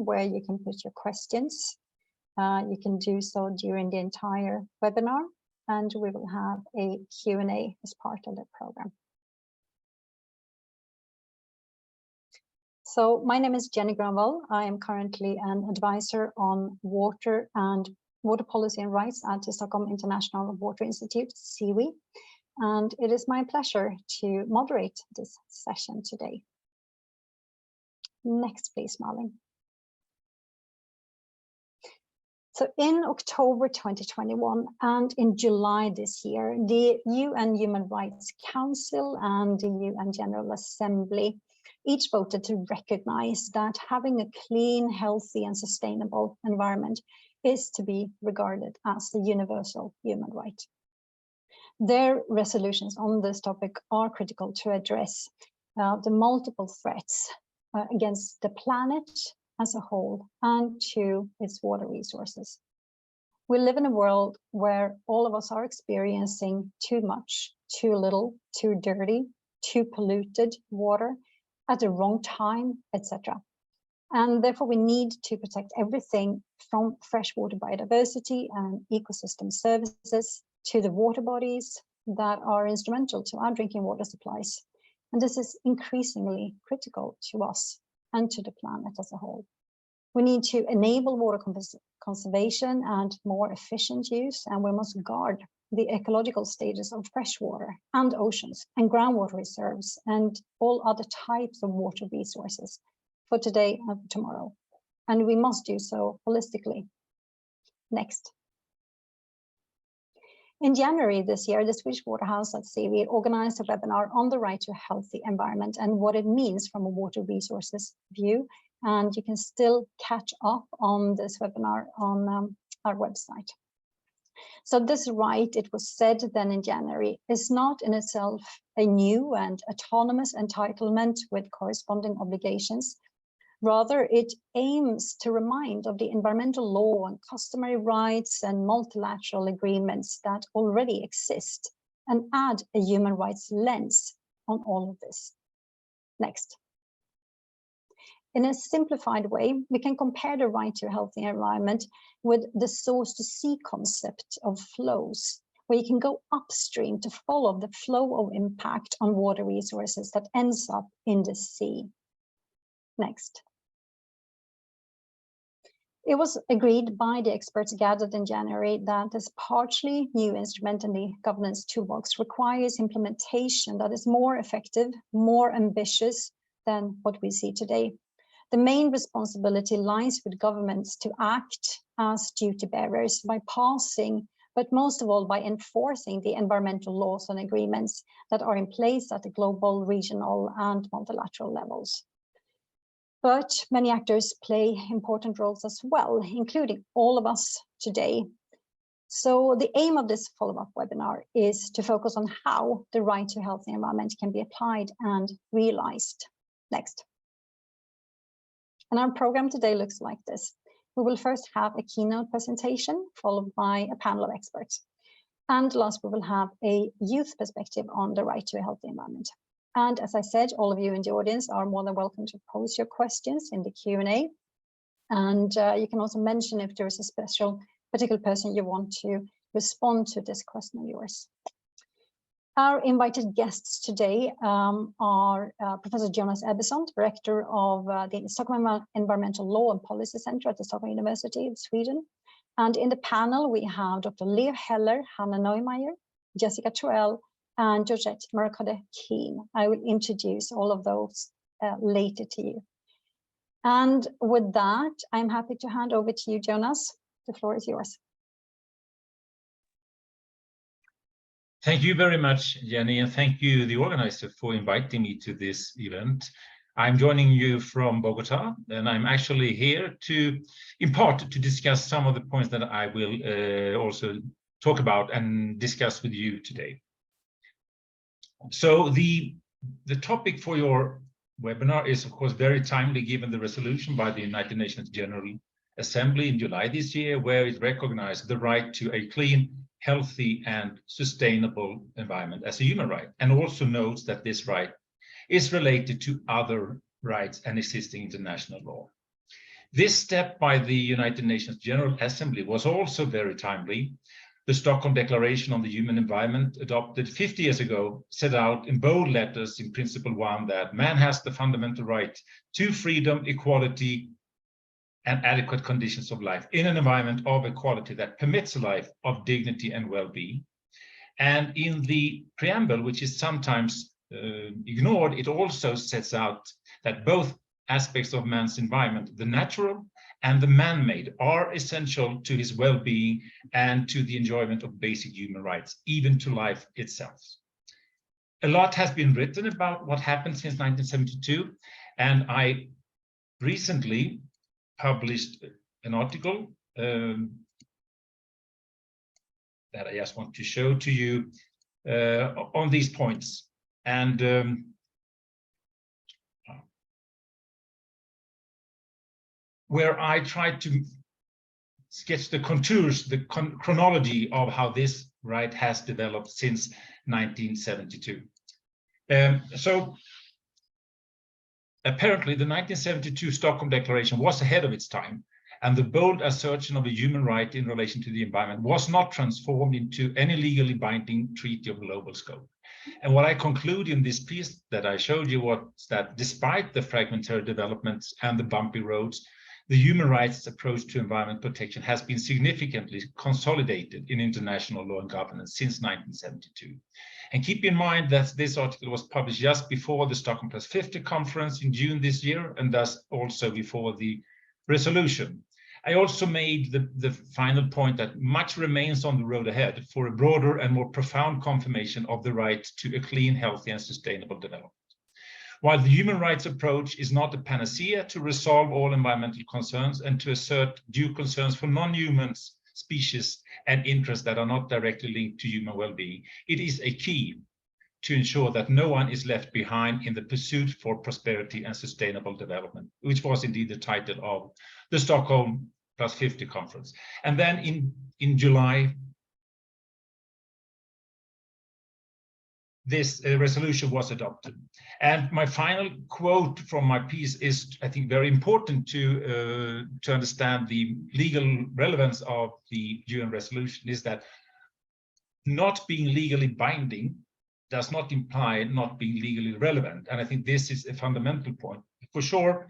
where you can put your questions. You can do so during the entire webinar, and we will have a Q&A as part of the program. So my name is Jenny Granvall. I am currently an advisor on water policy and rights at the Stockholm International Water Institute, SIWI. And it is my pleasure to moderate this session today. Next, please, Malin. So in October 2021 and in July this year, the UN Human Rights Council and the UN General Assembly each voted to recognize that having a clean, healthy, and sustainable environment is to be regarded as a universal human right. Their resolutions on this topic are critical to address the multiple threats against the planet as a whole and to its water resources. We live in a world where all of us are experiencing too much, too little, too dirty, too polluted water at the wrong time, etc. And therefore we need to protect everything from freshwater biodiversity and ecosystem services to the water bodies that are instrumental to our drinking water supplies. And this is increasingly critical to us and to the planet as a whole. We need to enable water conservation and more efficient use, and we must guard the ecological status of freshwater and oceans and groundwater reserves and all other types of water resources for today and for tomorrow. And we must do so holistically. Next. In January this year, the Swedish Water House at SIWI organized a webinar on the right to a healthy environment and what it means from a water resources view. And you can still catch up on this webinar on our website. So this right, it was said then in January, is not in itself a new and autonomous entitlement with corresponding obligations. Rather, it aims to remind of the environmental law and customary rights and multilateral agreements that already exist and add a human rights lens on all of this. Next. In a simplified way, we can compare the right to a healthy environment with the source to sea concept of flows, where you can go upstream to follow the flow of impact on water resources that ends up in the sea. Next. It was agreed by the experts gathered in January that this partially new instrument in the governance toolbox requires implementation that is more effective, more ambitious than what we see today. The main responsibility lies with governments to act as duty bearers by passing, but most of all by enforcing the environmental laws and agreements that are in place at the global, regional, and multilateral levels. But many actors play important roles as well, including all of us today. So the aim of this follow-up webinar is to focus on how the right to a healthy environment can be applied and realized. Next. And our program today looks like this. We will first have a keynote presentation, followed by a panel of experts. And last, we will have a youth perspective on the right to a healthy environment. And as I said, all of you in the audience are more than welcome to pose your questions in the Q&A. And you can also mention if there is a particular person you want to respond to this question of yours. Our invited guests today are Professor Jonas Ebbesson, Director of the Stockholm Environmental Law and Policy Center at the Stockholm University of Sweden. And in the panel, we have Dr. Leo Heller, Hanna Neumeyer, Jessica Troell, and Georgette Mercade-Keene. I will introduce all of those later to you. And with that, I'm happy to hand over to you, Jonas. The floor is yours. Thank you very much, Jenny, and thank you, the organizer, for inviting me to this event. I'm joining you from Bogota, and I'm actually here to, in part, to discuss some of the points that I will also talk about and discuss with you today. So the topic for your webinar is, of course, very timely given the resolution by the United Nations General Assembly in July this year, where it recognized the right to a clean, healthy, and sustainable environment as a human right, and also notes that this right is related to other rights and existing international law. This step by the United Nations General Assembly was also very timely. The Stockholm Declaration on the Human Environment, adopted 50 years ago, set out in bold letters in Principle 1 that man has the fundamental right to freedom, equality, and adequate conditions of life in an environment of equality that permits a life of dignity and well-being. And in the preamble, which is sometimes ignored, it also sets out that both aspects of man's environment, the natural and the man-made, are essential to his well-being and to the enjoyment of basic human rights, even to life itself. A lot has been written about what happened since 1972, and I recently published an article that I just want to show to you on these points. And where I tried to sketch the contours, the chronology of how this right has developed since 1972. So apparently the 1972 Stockholm Declaration was ahead of its time, and the bold assertion of a human right in relation to the environment was not transformed into any legally binding treaty of global scope. And what I conclude in this piece that I showed you was that despite the fragmentary developments and the bumpy roads, the human rights approach to environment protection has been significantly consolidated in international law and governance since 1972. And keep in mind that this article was published just before the Stockholm Plus 50 conference in June this year, and thus also before the resolution. I also made the final point that much remains on the road ahead for a broader and more profound confirmation of the right to a clean, healthy, and sustainable development. While the human rights approach is not a panacea to resolve all environmental concerns and to assert due concerns for non-human species and interests that are not directly linked to human well-being, it is a key to ensure that no one is left behind in the pursuit for prosperity and sustainable development, which was indeed the title of the Stockholm Plus 50 conference. And then in July, this resolution was adopted. And my final quote from my piece is, I think, very important to understand the legal relevance of the UN resolution, is that not being legally binding does not imply not being legally relevant. And I think this is a fundamental point. For sure,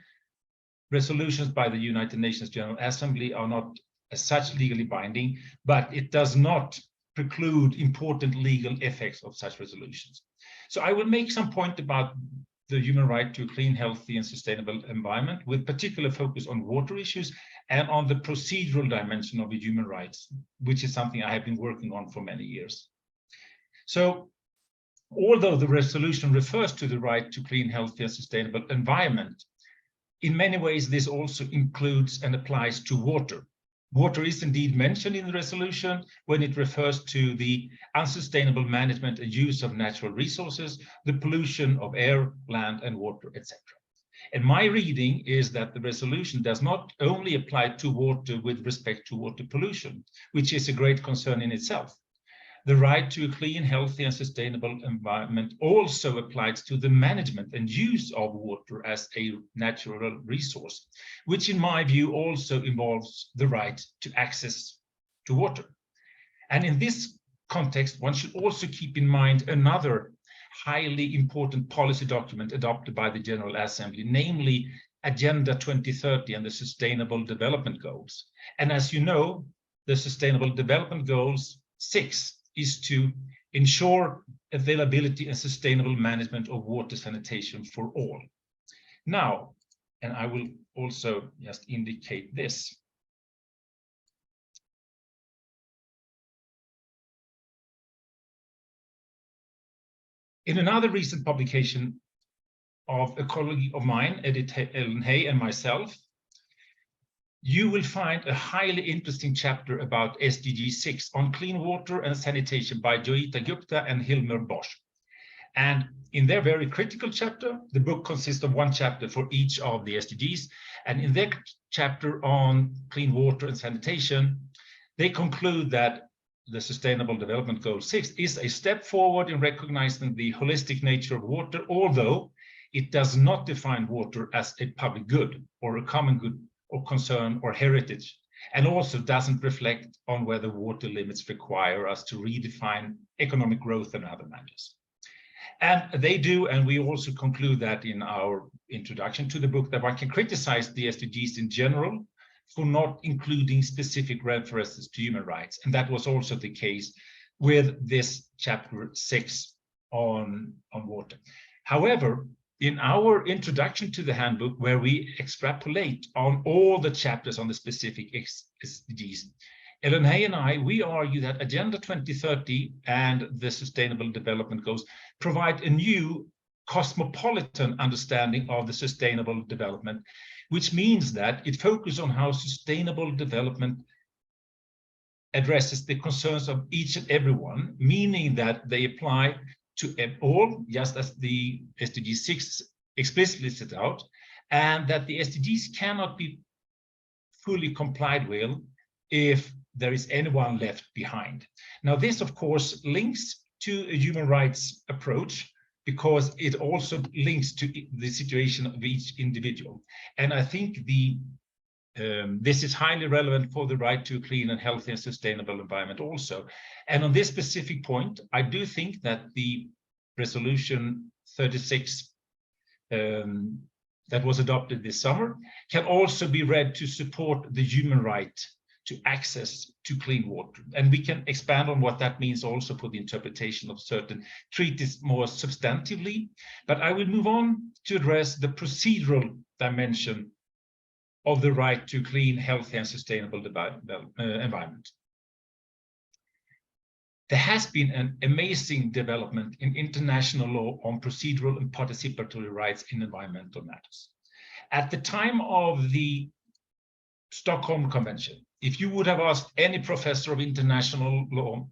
resolutions by the United Nations General Assembly are not as such legally binding, but it does not preclude important legal effects of such resolutions. So I will make some point about the human right to a clean, healthy, and sustainable environment, with particular focus on water issues and on the procedural dimension of the human rights, which is something I have been working on for many years. So, although the resolution refers to the right to clean, healthy, and sustainable environment, in many ways this also includes and applies to water. Water is indeed mentioned in the resolution when it refers to the unsustainable management and use of natural resources, the pollution of air, land, and water, etc. And my reading is that the resolution does not only apply to water with respect to water pollution, which is a great concern in itself. The right to a clean, healthy, and sustainable environment also applies to the management and use of water as a natural resource, which in my view also involves the right to access to water. And in this context, one should also keep in mind another highly important policy document adopted by the General Assembly, namely Agenda 2030 and the Sustainable Development Goals. And as you know, the Sustainable Development Goals 6 is to ensure availability and sustainable management of water sanitation for all. Now, and I will also just indicate this. In another recent publication of a colleague of mine, Edith Ellen Hay, and myself, you will find a highly interesting chapter about SDG 6 on clean water and sanitation by Joyita Gupta and Hilmer Bosch. And in their very critical chapter, the book consists of one chapter for each of the SDGs. And in their chapter on clean water and sanitation, they conclude that the Sustainable Development Goal 6 is a step forward in recognizing the holistic nature of water, although it does not define water as a public good or a common good or concern or heritage, and also doesn't reflect on whether water limits require us to redefine economic growth and other matters. And they do, and we also conclude that in our introduction to the book, that one can criticize the SDGs in general for not including specific references to human rights. And that was also the case with this chapter 6 on water. However, in our introduction to the handbook, where we extrapolate on all the chapters on the specific SDGs, Ellen Hay and I, we argue that Agenda 2030 and the Sustainable Development Goals provide a new cosmopolitan understanding of the sustainable development, which means that it focuses on how sustainable development addresses the concerns of each and everyone, meaning that they apply to all, just as the SDG 6 explicitly set out, and that the SDGs cannot be fully complied with if there is anyone left behind. Now, this, of course, links to a human rights approach, because it also links to the situation of each individual. And I think this is highly relevant for the right to a clean and healthy and sustainable environment also. And on this specific point, I do think that the resolution 36 that was adopted this summer can also be read to support the human right to access to clean water. And we can expand on what that means also for the interpretation of certain treaties more substantively. But I will move on to address the procedural dimension of the right to clean, healthy, and sustainable environment. There has been an amazing development in international law on procedural and participatory rights in environmental matters. At the time of the Stockholm Convention, if you would have asked any professor of international law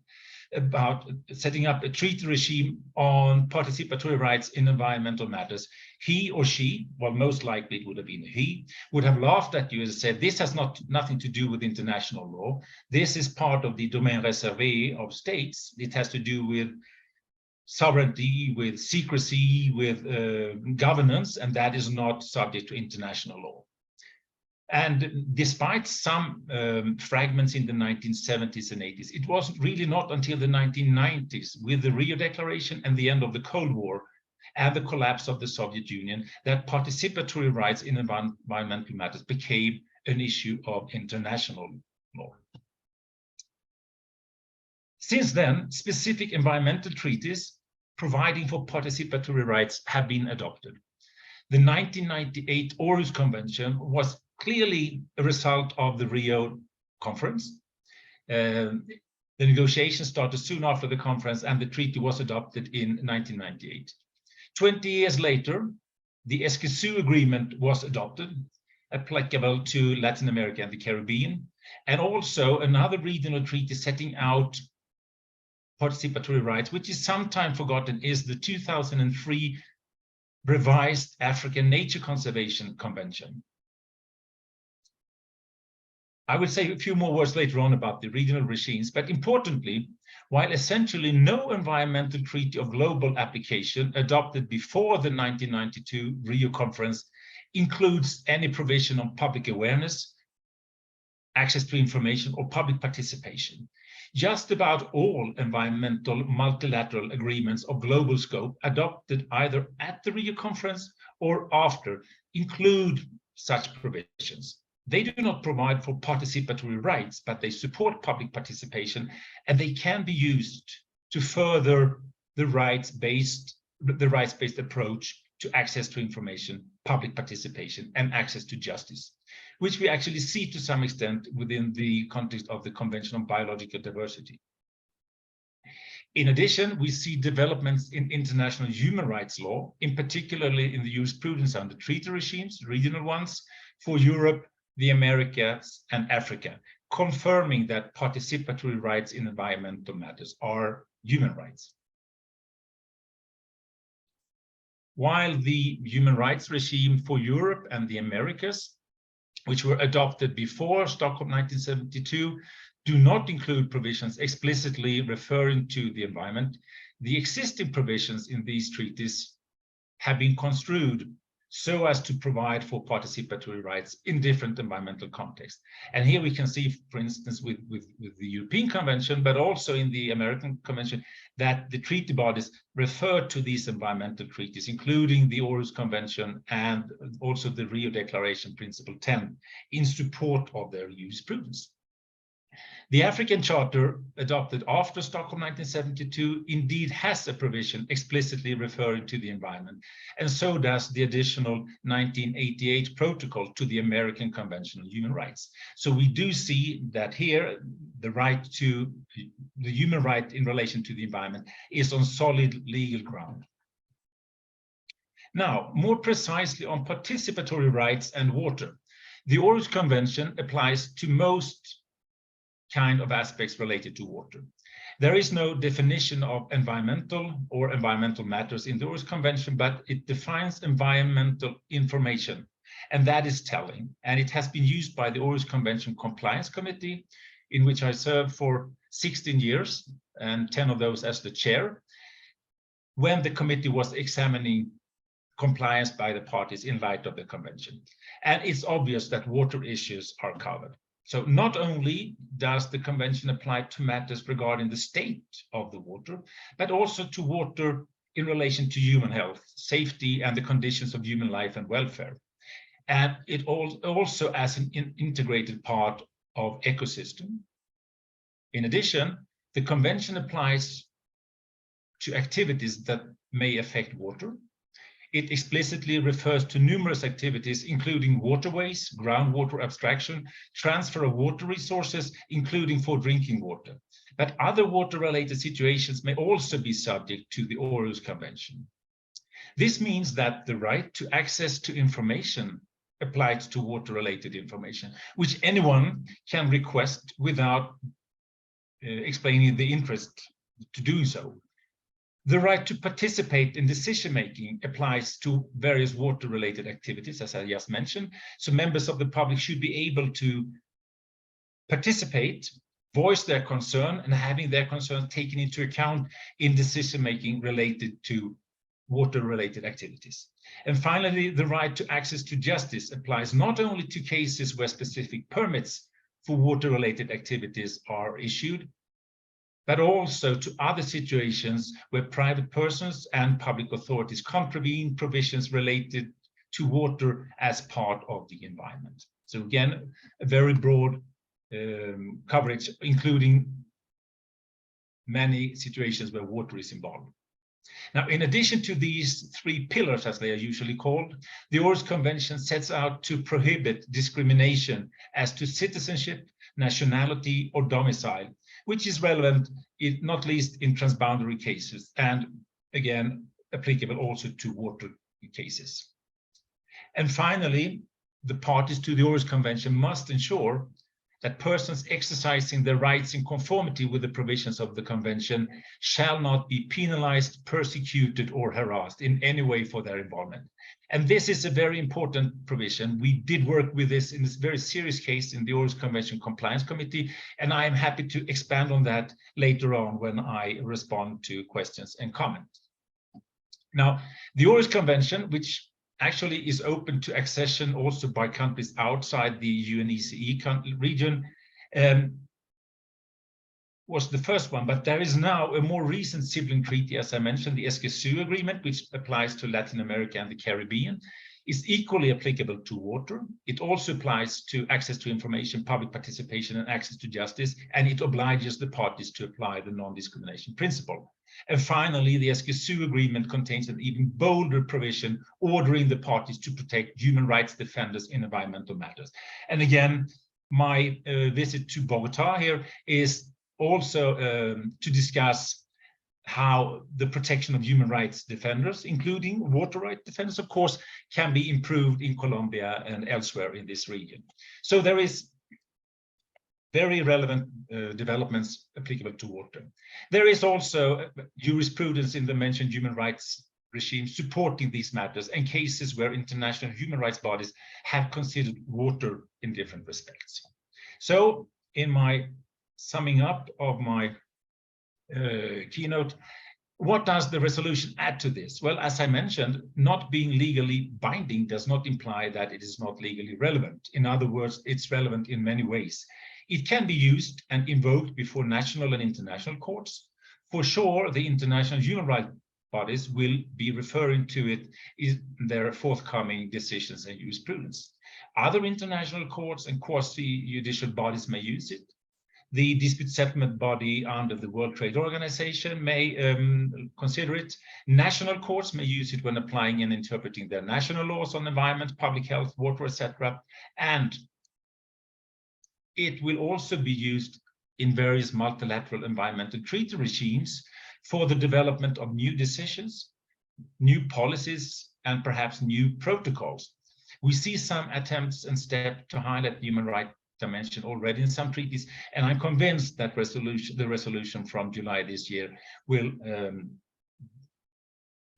about setting up a treaty regime on participatory rights in environmental matters, he or she, well, most likely it would have been he, would have laughed at you and said, this has nothing to do with international law. This is part of the domaine réservé of states. It has to do with sovereignty, with secrecy, with governance, and that is not subject to international law. And despite some fragments in the 1970s and 80s, it was really not until the 1990s, with the Rio Declaration and the end of the Cold War and the collapse of the Soviet Union, that participatory rights in environmental matters became an issue of international law. Since then, specific environmental treaties providing for participatory rights have been adopted. The 1998 Aarhus Convention was clearly a result of the Rio conference. The negotiations started soon after the conference, and the treaty was adopted in 1998. 20 years later, the Escazú Agreement was adopted, applicable to Latin America and the Caribbean, and also another regional treaty setting out participatory rights, which is sometimes forgotten, is the 2003 revised African Nature Conservation Convention. I will say a few more words later on about the regional regimes, but importantly, while essentially no environmental treaty of global application adopted before the 1992 Rio conference includes any provision on public awareness, access to information, or public participation. Just about all environmental multilateral agreements of global scope adopted either at the Rio conference or after include such provisions. They do not provide for participatory rights, but they support public participation, and they can be used to further the rights-based approach to access to information, public participation, and access to justice, which we actually see to some extent within the context of the Convention on Biological Diversity. In addition, we see developments in international human rights law, in particularly in the jurisprudence under treaty regimes, regional ones, for Europe, the Americas, and Africa, confirming that participatory rights in environmental matters are human rights. While the human rights regime for Europe and the Americas, which were adopted before Stockholm 1972, do not include provisions explicitly referring to the environment, the existing provisions in these treaties have been construed so as to provide for participatory rights in different environmental contexts. And here we can see, for instance, with the European Convention, but also in the American Convention, that the treaty bodies refer to these environmental treaties, including the Aarhus Convention and also the Rio Declaration Principle 10, in support of their jurisprudence. The African Charter, adopted after Stockholm 1972, indeed has a provision explicitly referring to the environment, and so does the additional 1988 protocol to the American Convention on Human Rights. So we do see that here the right to the human right in relation to the environment is on solid legal ground. Now, more precisely on participatory rights and water, the Aarhus Convention applies to most kind of aspects related to water. There is no definition of environmental or environmental matters in the Aarhus Convention, but it defines environmental information, and that is telling. And it has been used by the Aarhus Convention Compliance Committee, in which I served for 16 years, and 10 of those as the chair, when the committee was examining compliance by the parties in light of the convention. And it's obvious that water issues are covered. So not only does the convention apply to matters regarding the state of the water, but also to water in relation to human health, safety, and the conditions of human life and welfare. And it also as an integrated part of ecosystem. In addition, the convention applies to activities that may affect water. It explicitly refers to numerous activities, including waterways, groundwater abstraction, transfer of water resources, including for drinking water. But other water-related situations may also be subject to the Aarhus Convention. This means that the right to access to information applies to water-related information, which anyone can request without explaining the interest to doing so. The right to participate in decision-making applies to various water-related activities, as I just mentioned. So members of the public should be able to participate, voice their concern, and having their concerns taken into account in decision-making related to water-related activities. And finally, the right to access to justice applies not only to cases where specific permits for water-related activities are issued, but also to other situations where private persons and public authorities contravene provisions related to water as part of the environment. So again, a very broad coverage, including many situations where water is involved. Now, in addition to these three pillars, as they are usually called, the Aarhus Convention sets out to prohibit discrimination as to citizenship, nationality, or domicile, which is relevant, not least in transboundary cases, and again, applicable also to water cases. And finally, the parties to the Aarhus Convention must ensure that persons exercising their rights in conformity with the provisions of the Convention shall not be penalized, persecuted, or harassed in any way for their involvement. And this is a very important provision. We did work with this in this very serious case in the Aarhus Convention Compliance Committee, and I am happy to expand on that later on when I respond to questions and comments. Now, the Aarhus Convention, which actually is open to accession also by countries outside the UNECE region, was the first one, but there is now a more recent sibling treaty, as I mentioned, the Escazú Agreement, which applies to Latin America and the Caribbean, is equally applicable to water. It also applies to access to information, public participation, and access to justice, and it obliges the parties to apply the non-discrimination principle. And finally, the Escazú Agreement contains an even bolder provision ordering the parties to protect human rights defenders in environmental matters. And again, my visit to Bogota here is also to discuss how the protection of human rights defenders, including water rights defenders, of course, can be improved in Colombia and elsewhere in this region. So there is very relevant developments applicable to water. There is also jurisprudence in the mentioned human rights regime supporting these matters and cases where international human rights bodies have considered water in different respects. So in my summing up of my keynote, What does the resolution add to this? Well, as I mentioned, not being legally binding does not imply that it is not legally relevant. In other words, it's relevant in many ways. It can be used and invoked before national and international courts. For sure, the international human rights bodies will be referring to it in their forthcoming decisions and jurisprudence. Other international courts and quasi-judicial bodies may use it. The dispute settlement body under the World Trade Organization may consider it. National courts may use it when applying and interpreting their national laws on environment, public health, water, etc. And it will also be used in various multilateral environmental treaty regimes for the development of new decisions, new policies, and perhaps new protocols. We see some attempts and steps to highlight the human rights dimension already in some treaties, and I'm convinced that the resolution from July this year will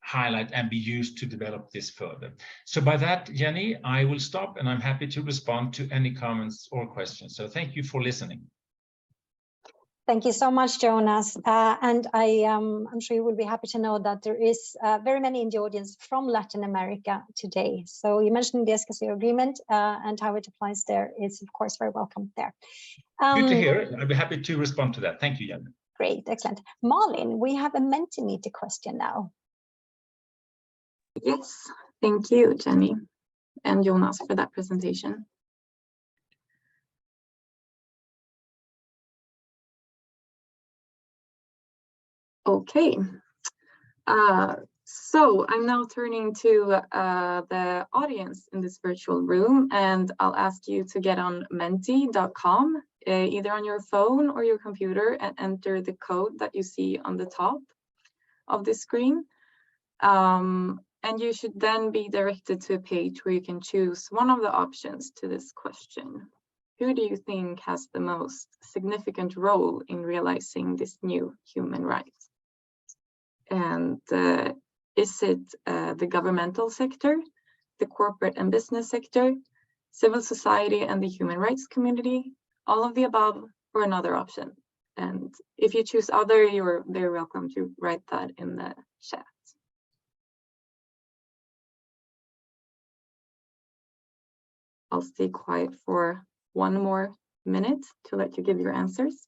highlight and be used to develop this further. So by that, Jenny, I will stop, and I'm happy to respond to any comments or questions. So thank you for listening. Thank you so much, Jonas. And I'm sure you will be happy to know that there is very many in the audience from Latin America today. So you mentioned the Escazú agreement and how it applies there is, of course, very welcome there. Good to hear. I'll be happy to respond to that. Thank you, Jan. Great, excellent. Malin, we have a Mentimeter question now. Yes, thank you, Jenny and Jonas, for that presentation. Okay, so I'm now turning to the audience in this virtual room, and I'll ask you to get on menti.com, either on your phone or your computer, and enter the code that you see on the top of the screen. And you should then be directed to a page where you can choose one of the options to this question. Who do you think has the most significant role in realizing this new human right? And is it the governmental sector, the corporate and business sector, civil society and the human rights community, all of the above, or another option? And if you choose other, you're very welcome to write that in the chat. I'll stay quiet for one more minute to let you give your answers.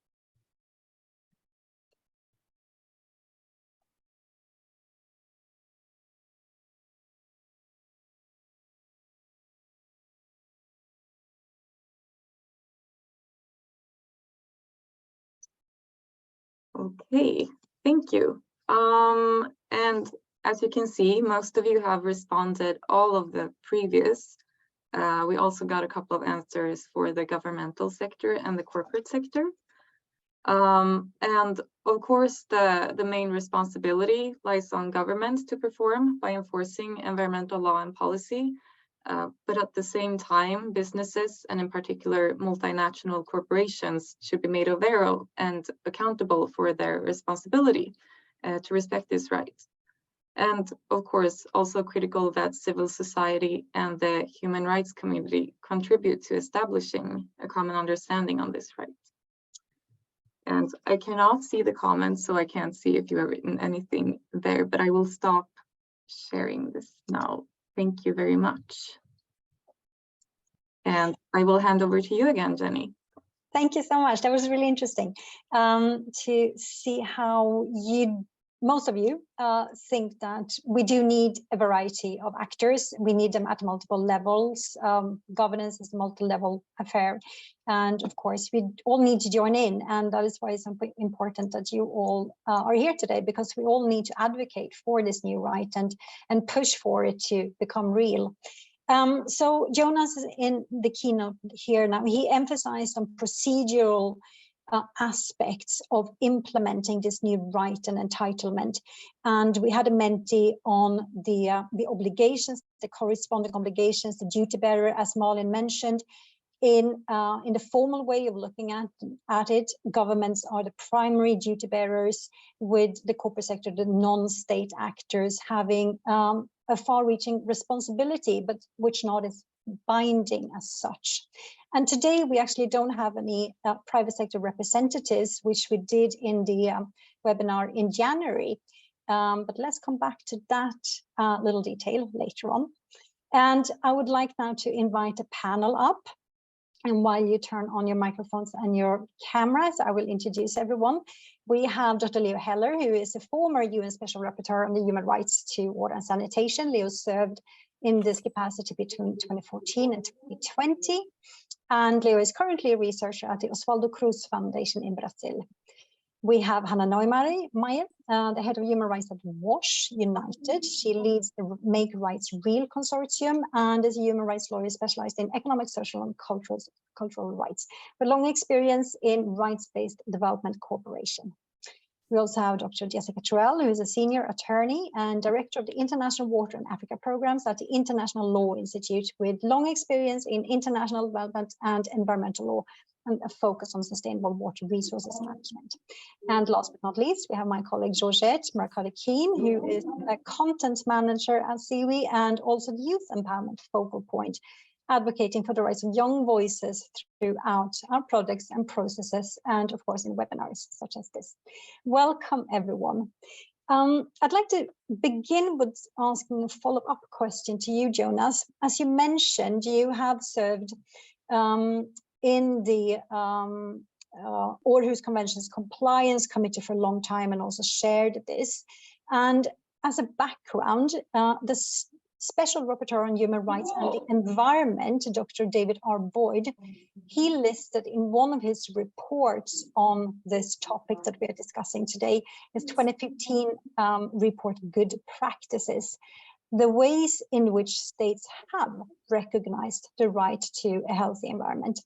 Okay, thank you. And as you can see, most of you have responded all of the previous. We also got a couple of answers for the governmental sector and the corporate sector. And of course, the main responsibility lies on governments to perform by enforcing environmental law and policy. But at the same time, businesses, and in particular multinational corporations, should be made aware of and accountable for their responsibility to respect this right. And of course, also critical that civil society and the human rights community contribute to establishing a common understanding on this right. And I cannot see the comments, so I can't see if you have written anything there, but I will stop sharing this now. Thank you very much. And I will hand over to you again, Jenny. Thank you so much. That was really interesting to see how most of you think that we do need a variety of actors. We need them at multiple levels. Governance is a multi-level affair. And of course, we all need to join in. And that is why it's important that you all are here today, because we all need to advocate for this new right and push for it to become real. So Jonas is in the keynote here now. He emphasized on procedural aspects of implementing this new right and entitlement. And we had a Menti on the obligations, the corresponding obligations, the duty bearer, as Malin mentioned. In the formal way of looking at it, governments are the primary duty bearers, with the corporate sector, the non-state actors, having a far-reaching responsibility, but which not is binding as such. And today we actually don't have any private sector representatives, which we did in the webinar in January. but let's come back to that little detail later on. And I would like now to invite a panel up. And while you turn on your microphones and your cameras, I will introduce everyone. We have Dr. Leo Heller, who is a former UN Special Rapporteur on the human rights to water and sanitation. Leo served in this capacity between 2014 and 2020. And Leo is currently a researcher at the Osvaldo Cruz Foundation in Brazil. We have Hanna Neumeyer, the head of human rights at WASH United. She leads the Make Rights Real consortium and is a human rights lawyer specialized in economic, social, and cultural rights, with long experience in rights-based development cooperation. We also have Dr. Jessica Truell, who is a senior attorney and director of the International Water and Africa programs at the International Law Institute, with long experience in international development and environmental law, and a focus on sustainable water resources management. And last but not least, we have my colleague Georgette Mercado-Keen, who is a content manager at CIWI and also the Youth Empowerment Focal Point, advocating for the rights of young voices throughout our products and processes, and of course in webinars such as this. Welcome, everyone. I'd like to begin with asking a follow-up question to you, Jonas. As you mentioned, you have served in the Aarhus Convention's Compliance Committee for a long time and also shared this. And as a background, the Special Rapporteur on Human Rights and the Environment, Dr. David R. Boyd, he listed in one of his reports on this topic that we are discussing today, his 2015 report, Good Practices, the ways in which states have recognized the right to a healthy environment.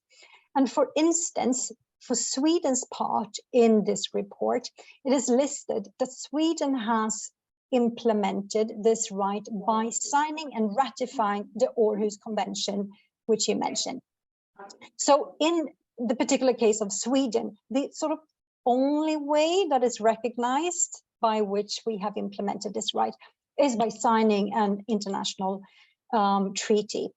And for instance, for Sweden's part in this report, it is listed that Sweden has implemented this right by signing and ratifying the Aarhus Convention, which you mentioned. So in the particular case of Sweden, the sort of only way that is recognized by which we have implemented this right is by signing an international treaty.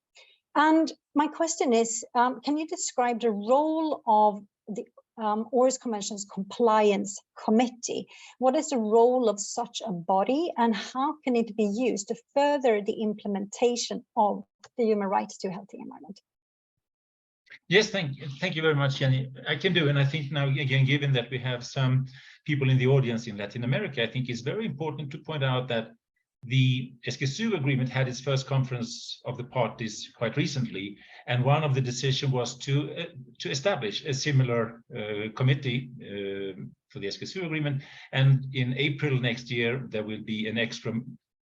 And my question is, can you describe the role of the Aarhus Convention's Compliance Committee? What is the role of such a body, and how can it be used to further the implementation of the human rights to a healthy environment? Yes, thank you very much, Jenny. I can do, and I think now, again, given that we have some people in the audience in Latin America, I think it's very important to point out that the Escazú agreement had its first conference of the parties quite recently, and one of the decisions was to establish a similar committee for the Escazú agreement. And in April next year, there will be an extra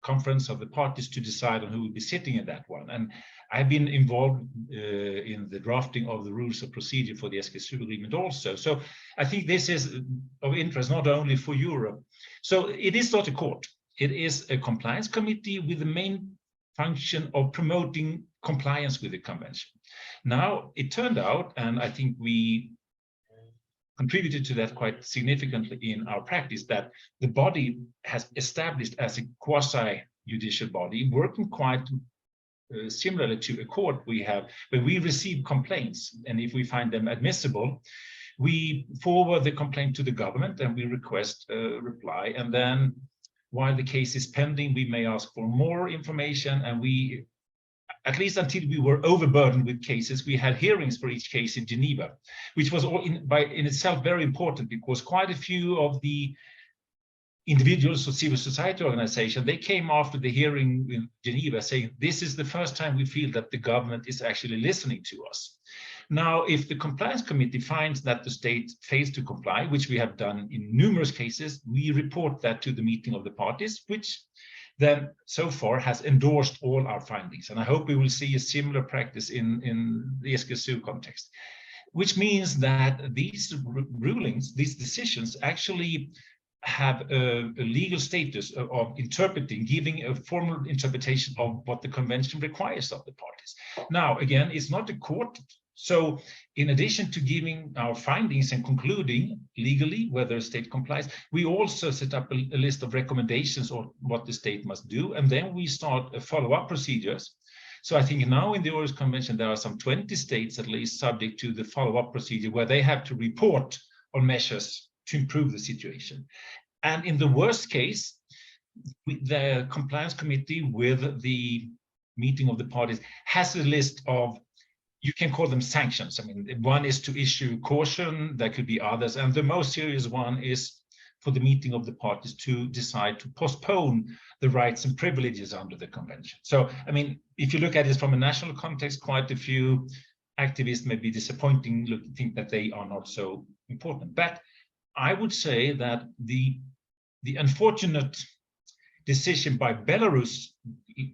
conference of the parties to decide on who will be sitting in that one. And I've been involved in the drafting of the rules of procedure for the Escazú agreement also. So I think this is of interest not only for Europe. So it is not a court. It is a compliance committee with the main function of promoting compliance with the convention. Now, it turned out, and I think we contributed to that quite significantly in our practice, that the body has established as a quasi-judicial body, working quite similarly to a court we have, when we receive complaints, and if we find them admissible, we forward the complaint to the government and we request a reply. And then while the case is pending, we may ask for more information, and we, at least until we were overburdened with cases, we had hearings for each case in Geneva, which was in itself very important, because quite a few of the individuals or civil society organizations, they came after the hearing in Geneva saying, this is the first time we feel that the government is actually listening to us. Now, if the compliance committee finds that the state fails to comply, which we have done in numerous cases, we report that to the meeting of the parties, which then so far has endorsed all our findings. And I hope we will see a similar practice in the Escazú context, which means that these rulings, these decisions actually have a legal status of interpreting, giving a formal interpretation of what the convention requires of the parties. Now, again, it's not a court. So in addition to giving our findings and concluding legally whether a state complies, we also set up a list of recommendations on what the state must do. And then we start follow-up procedures. So I think now in the Aarhus Convention, there are some 20 states at least subject to the follow-up procedure where they have to report on measures to improve the situation. And in the worst case, the compliance committee with the meeting of the parties has a list of, you can call them sanctions. I mean, one is to issue caution, there could be others, and the most serious one is for the meeting of the parties to decide to postpone the rights and privileges under the convention. So, I mean, if you look at it from a national context, quite a few activists may be disappointing, think that they are not so important. But I would say that the unfortunate decision by Belarus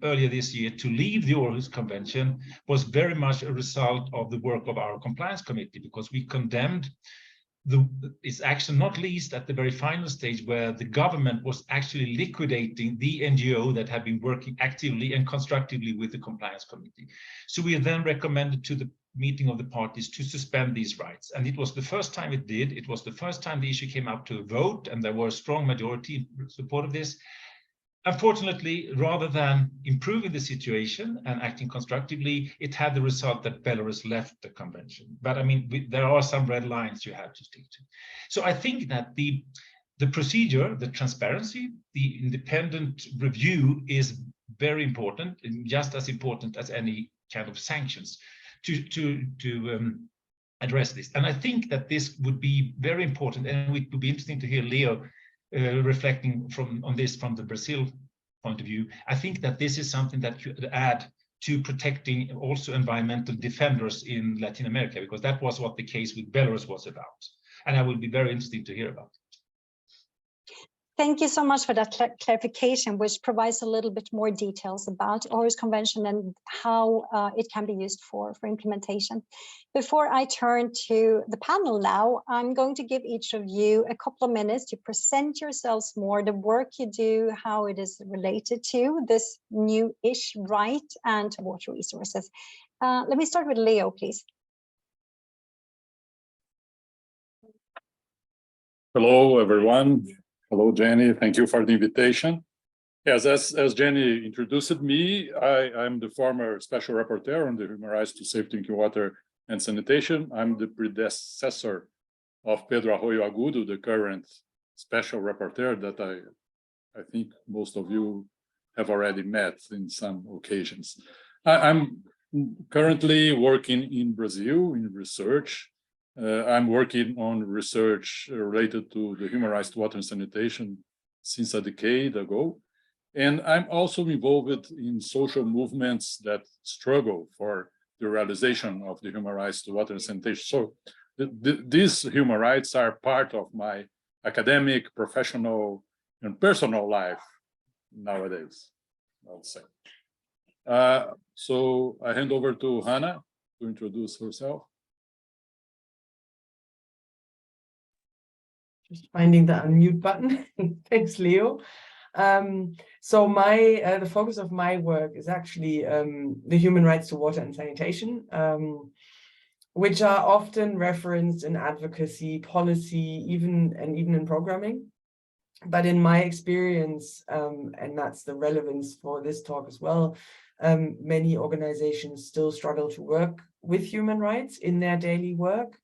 earlier this year to leave the Aarhus Convention was very much a result of the work of our compliance committee, because we condemned its action, not least at the very final stage where the government was actually liquidating the NGO that had been working actively and constructively with the compliance committee. So we then recommended to the meeting of the parties to suspend these rights. And it was the first time it did. It was the first time the issue came up to a vote, and there was a strong majority in support of this. Unfortunately, rather than improving the situation and acting constructively, it had the result that Belarus left the convention. But I mean, there are some red lines you have to stick to. So I think that the procedure, the transparency, the independent review is very important, and just as important as any kind of sanctions to address this. And I think that this would be very important, and it would be interesting to hear Leo reflecting on this from the Brazil point of view. I think that this is something that could add to protecting also environmental defenders in Latin America, because that was what the case with Belarus was about. And I would be very interested to hear about it. Thank you so much for that clarification, which provides a little bit more details about Aarhus Convention and how it can be used for implementation. Before I turn to the panel now, I'm going to give each of you a couple of minutes to present yourselves more, the work you do, how it is related to this new-ish right and water resources. Let me start with Leo, please. Hello, everyone. Hello, Jenny. Thank you for the invitation. Yes, as Jenny introduced me, I'm the former Special Rapporteur on the Human Rights to Safe Drinking Water and Sanitation. I'm the predecessor of Pedro Arroyo Agudo, the current Special Rapporteur that I think most of you have already met in some occasions. I'm currently working in Brazil in research. I'm working on research related to the human rights to water and sanitation since a decade ago. And I'm also involved in social movements that struggle for the realization of the human rights to water and sanitation. So these human rights are part of my academic, professional, and personal life nowadays, I would say. So I hand over to Hannah to introduce herself. Just finding the unmute button. Thanks, Leo. So the focus of my work is actually the human rights to water and sanitation, which are often referenced in advocacy, policy, even in programming. But in my experience, and that's the relevance for this talk as well, many organizations still struggle to work with human rights in their daily work,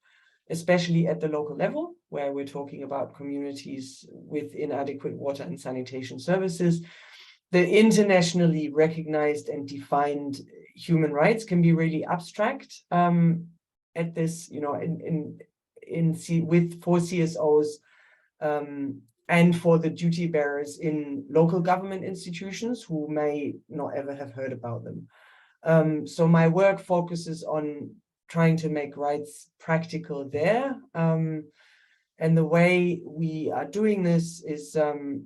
especially at the local level, where we're talking about communities with inadequate water and sanitation services. The internationally recognized and defined human rights can be really abstract at this, you know, for CSOs and for the duty bearers in local government institutions who may not ever have heard about them. So my work focuses on trying to make rights practical there. And the way we are doing this is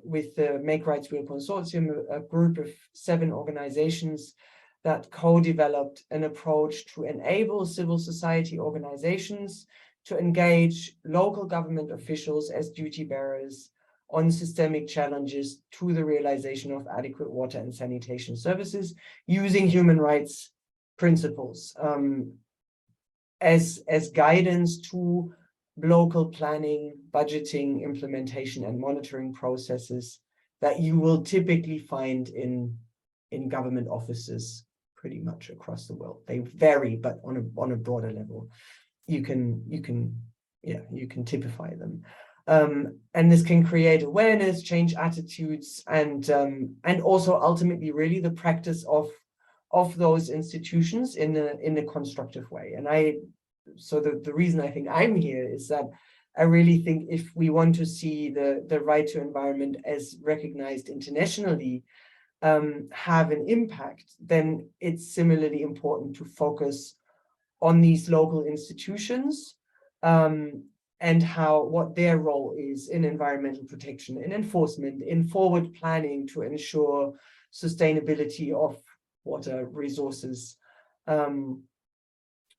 with the Make Rights Real Consortium, a group of 7 organizations that co-developed an approach to enable civil society organizations to engage local government officials as duty bearers on systemic challenges to the realization of adequate water and sanitation services using human rights principles as guidance to local planning, budgeting, implementation, and monitoring processes that you will typically find in government offices pretty much across the world. They vary, but on a broader level, you can typify them. And this can create awareness, change attitudes, and also ultimately really the practice of those institutions in a constructive way. And so the reason I think I'm here is that I really think if we want to see the right to environment as recognized internationally have an impact, then it's similarly important to focus on these local institutions and what their role is in environmental protection, in enforcement, in forward planning to ensure sustainability of water resources.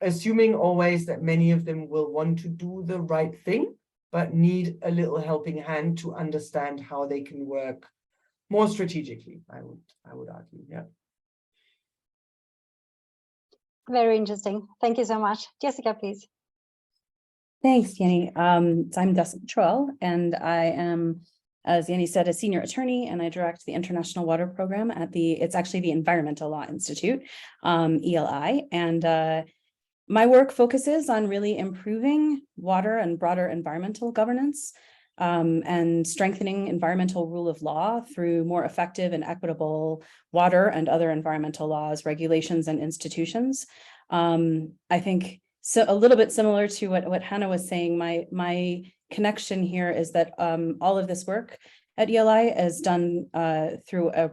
Assuming always that many of them will want to do the right thing, but need a little helping hand to understand how they can work more strategically, I would argue, yeah. Very interesting. Thank you so much. Jessica, please. Thanks, Jenny. So I'm Jessica Troell, and I am, as Jenny said, a senior attorney, and I direct the International Water Program at it's actually the Environmental Law Institute, ELI. And my work focuses on really improving water and broader environmental governance and strengthening environmental rule of law through more effective and equitable water and other environmental laws, regulations, and institutions. I think so a little bit similar to what Hannah was saying, my connection here is that all of this work at ELI is done through a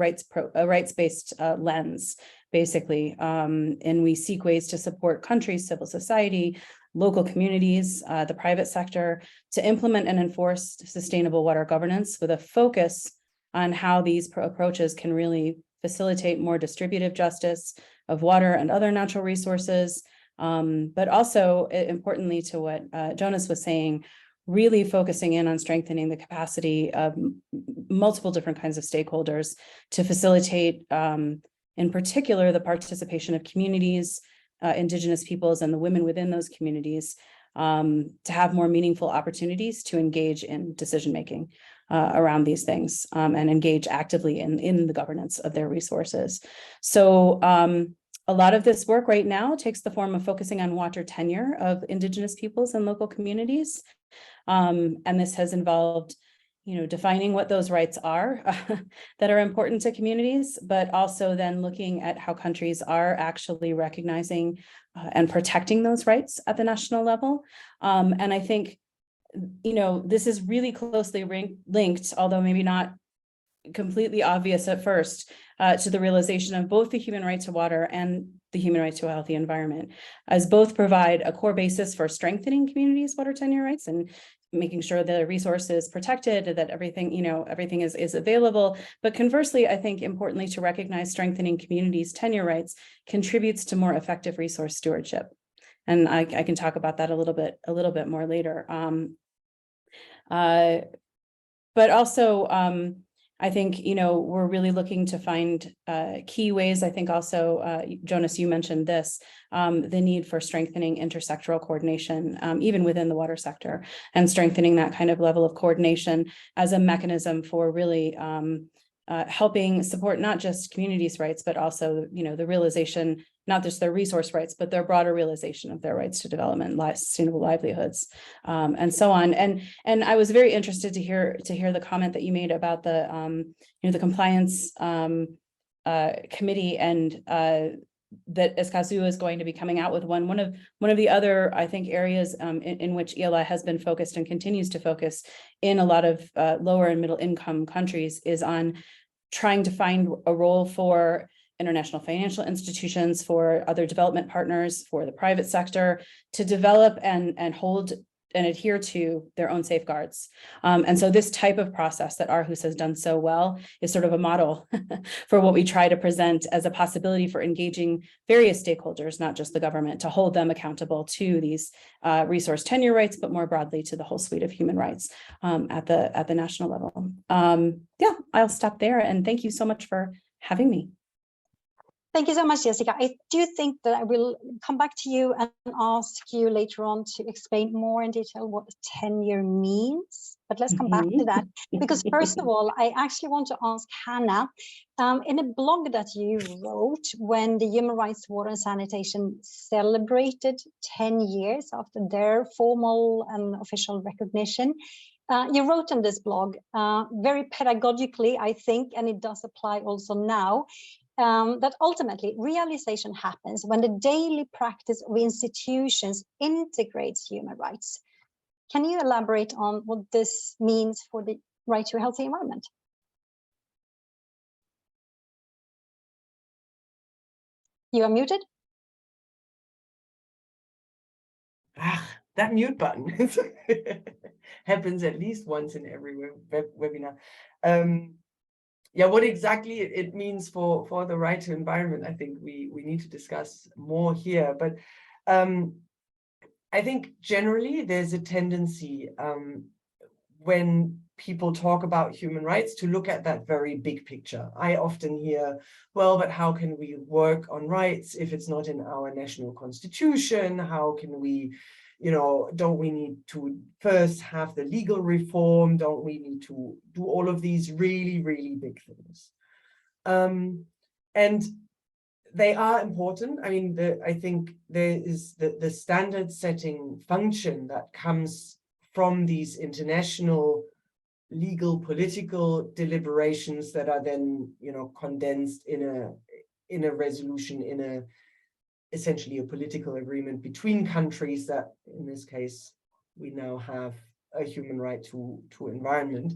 rights-based lens, basically, and we seek ways to support countries, civil society, local communities, the private sector, to implement and enforce sustainable water governance with a focus on how these approaches can really facilitate more distributive justice of water and other natural resources, but also, importantly to what Jonas was saying, really focusing in on strengthening the capacity of multiple different kinds of stakeholders to facilitate, in particular, the participation of communities, Indigenous peoples, and the women within those communities to have more meaningful opportunities to engage in decision-making around these things and engage actively in the governance of their resources. So a lot of this work right now takes the form of focusing on water tenure of Indigenous peoples and local communities. And this has involved, defining what those rights are that are important to communities, but also then looking at how countries are actually recognizing and protecting those rights at the national level. And I think, this is really closely linked, although maybe not completely obvious at first, to the realization of both the human right to water and the human right to a healthy environment, as both provide a core basis for strengthening communities' water tenure rights and making sure the resource is protected, that everything, everything is available. But conversely, I think importantly to recognize strengthening communities' tenure rights contributes to more effective resource stewardship. And I can talk about that a little bit more later. But also, I think, we're really looking to find key ways. I think also, Jonas, you mentioned this, the need for strengthening intersectoral coordination, even within the water sector, and strengthening that kind of level of coordination as a mechanism for really helping support not just communities' rights, but also, the realization, not just their resource rights, but their broader realization of their rights to development, sustainable livelihoods, and so on. And I was very interested to hear the comment that you made about the the compliance committee, and that Escazú is going to be coming out with one of the other, I think, areas in which ELI has been focused and continues to focus in a lot of lower and middle income countries is on trying to find a role for international financial institutions, for other development partners, for the private sector to develop and hold and adhere to their own safeguards. And so this type of process that Aarhus has done so well is sort of a model for what we try to present as a possibility for engaging various stakeholders, not just the government, to hold them accountable to these resource tenure rights, but more broadly to the whole suite of human rights at the national level. Yeah, I'll stop there, and thank you so much for having me. Thank you so much, Jessica. I do think that I will come back to you and ask you later on to explain more in detail what tenure means. But let's come back to that, because first of all, I actually want to ask Hannah, in a blog that you wrote when the Human Rights to Water and Sanitation celebrated 10 years after their formal and official recognition, You wrote in this blog very pedagogically, I think, and it does apply also now, that ultimately realization happens when the daily practice of institutions integrates human rights. Can you elaborate on what this means for the right to a healthy environment? You are muted. That mute button happens at least once in every webinar. Yeah, what exactly it means for the right to environment, I think we need to discuss more here. But I think generally there's a tendency when people talk about human rights to look at that very big picture. I often hear, well, but how can we work on rights if it's not in our national constitution? How can we, don't we need to first have the legal reform? Don't we need to do all of these really, really big things? And they are important. I mean, I think there is the standard setting function that comes from these international legal political deliberations that are then condensed in a resolution, in essentially a political agreement between countries that, in this case, we now have a human right to environment.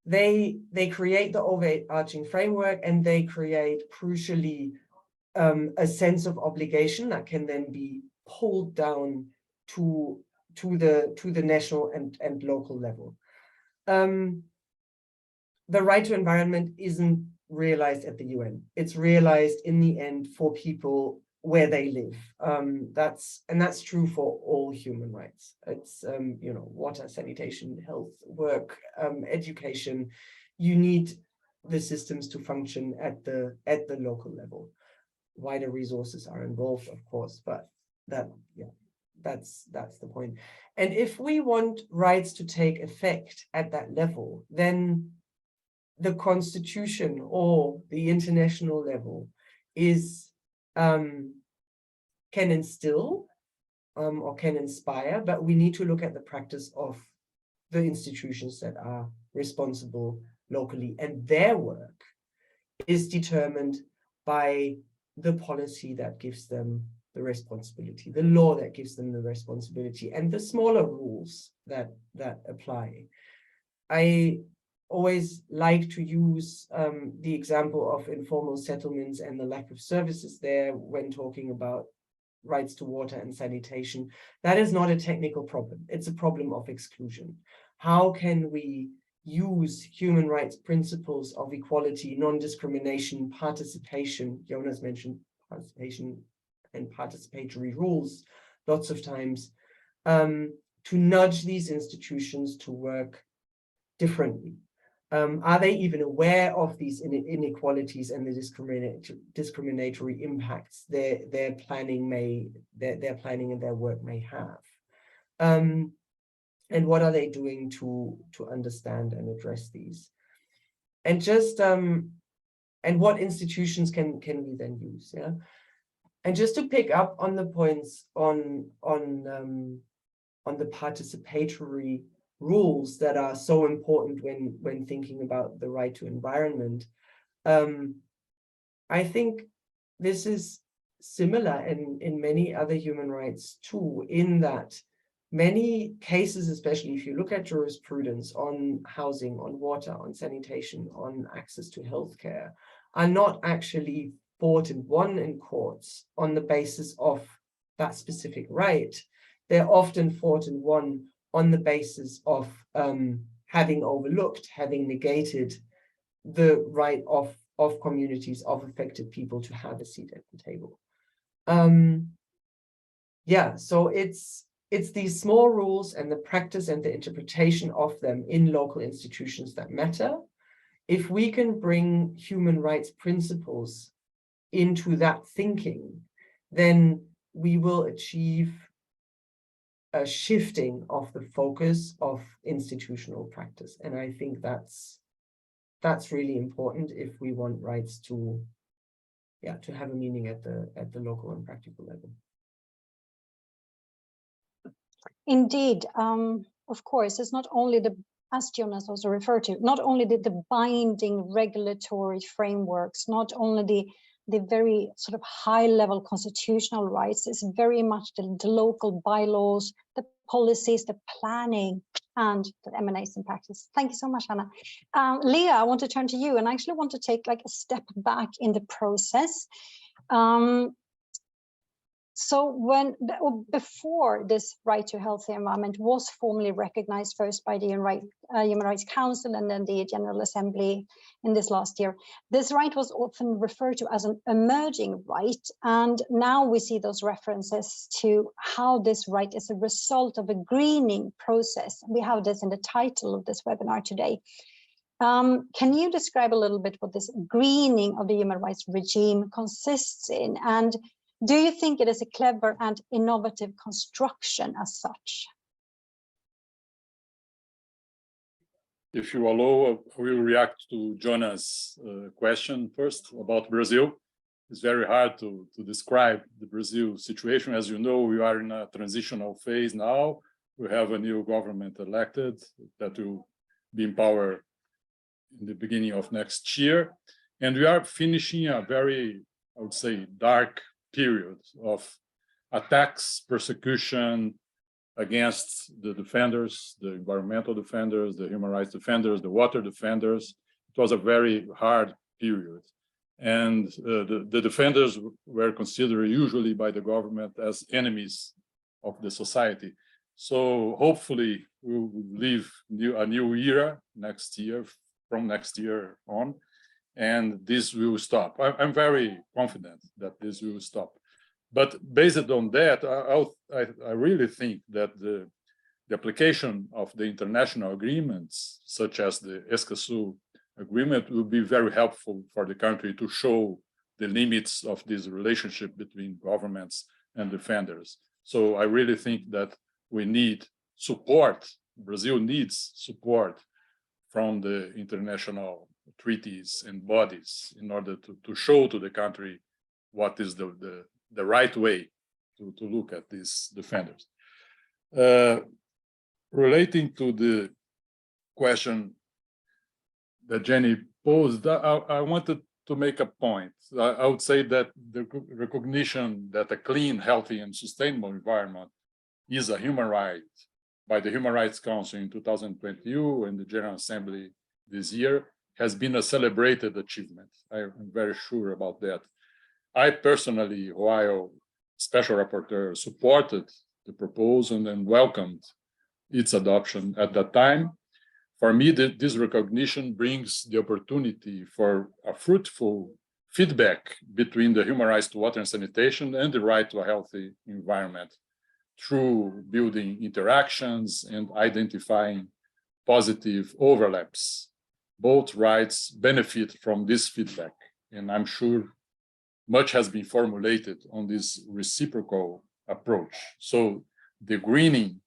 They create the overarching framework, and they create crucially a sense of obligation that can then be pulled down to the national and local level. The right to environment isn't realized at the UN. It's realized in the end for people where they live. That's true for all human rights. It's water, sanitation, health, work, education. You need the systems to function at the local level. Wider resources are involved, of course, but that's the point. And if we want rights to take effect at that level, then the constitution or the international level can instill or can inspire, but we need to look at the practice of the institutions that are responsible locally, and their work is determined by the policy that gives them the responsibility, the law that gives them the responsibility, and the smaller rules that apply. I always like to use the example of informal settlements and the lack of services there when talking about rights to water and sanitation. That is not a technical problem. It's a problem of exclusion. How can we use human rights principles of equality, non-discrimination, participation? Jonas mentioned participation and participatory rules lots of times, to nudge these institutions to work differently. Are they even aware of these inequalities and the discriminatory impacts their planning and their work may have? And what are they doing to understand and address these? And just and what institutions can we then use? Yeah. And just to pick up on the points on the participatory rules that are so important when thinking about the right to environment, I think this is similar in many other human rights too, in that many cases, especially if you look at jurisprudence on housing, on water, on sanitation, on access to healthcare, are not actually fought and won in courts on the basis of that specific right. They're often fought and won on the basis of having overlooked, having negated the right of communities, of affected people to have a seat at the table. Yeah, so it's these small rules and the practice and the interpretation of them in local institutions that matter. If we can bring human rights principles into that thinking, then we will achieve a shifting of the focus of institutional practice. And I think that's really important if we want rights to have a meaning at the local and practical level. Indeed. of course, is not only the, as Jonas also referred to, not only the binding regulatory frameworks, not only the very sort of high level constitutional rights, it's very much the local bylaws, the policies, the planning, and that emanates in practice. Thank you so much, Anna. Leah, I want to turn to you, and I actually want to take like a step back in the process. So before this right to healthy environment was formally recognized first by the Human Rights Council and then the General Assembly in this last year, this right was often referred to as an emerging right. And now we see those references to how this right is a result of a greening process. We have this in the title of this webinar today. Can you describe a little bit what this greening of the human rights regime consists in? And do you think it is a clever and innovative construction as such? If you allow, I will react to Jonas' question first about Brazil. It's very hard to describe the Brazil situation. As you know, we are in a transitional phase now. We have a new government elected that will be in power in the beginning of next year. And we are finishing a very, I would say, dark period of attacks, persecution against the defenders, the environmental defenders, the human rights defenders, the water defenders. It was a very hard period. And the defenders were considered usually by the government as enemies of the society. So hopefully we will live a new era next year, from next year on, and this will stop. I'm very confident that this will stop. But based on that, I really think that the application of the international agreements, such as the Escazú agreement, will be very helpful for the country to show the limits of this relationship between governments and defenders. So I really think that we need support. Brazil needs support from the international treaties and bodies in order to show to the country what is the right way to look at these defenders. Relating to the question that Jenny posed, I wanted to make a point. I would say that the recognition that a clean, healthy, and sustainable environment is a human right by the Human Rights Council in 2022 and the General Assembly this year has been a celebrated achievement. I'm very sure about that. I personally, while Special Rapporteur, supported the proposal and welcomed its adoption at that time. For me, this recognition brings the opportunity for a fruitful feedback between the human rights to water and sanitation and the right to a healthy environment through building interactions and identifying positive overlaps. Both rights benefit from this feedback, and I'm sure much has been formulated on this reciprocal approach. So the greening,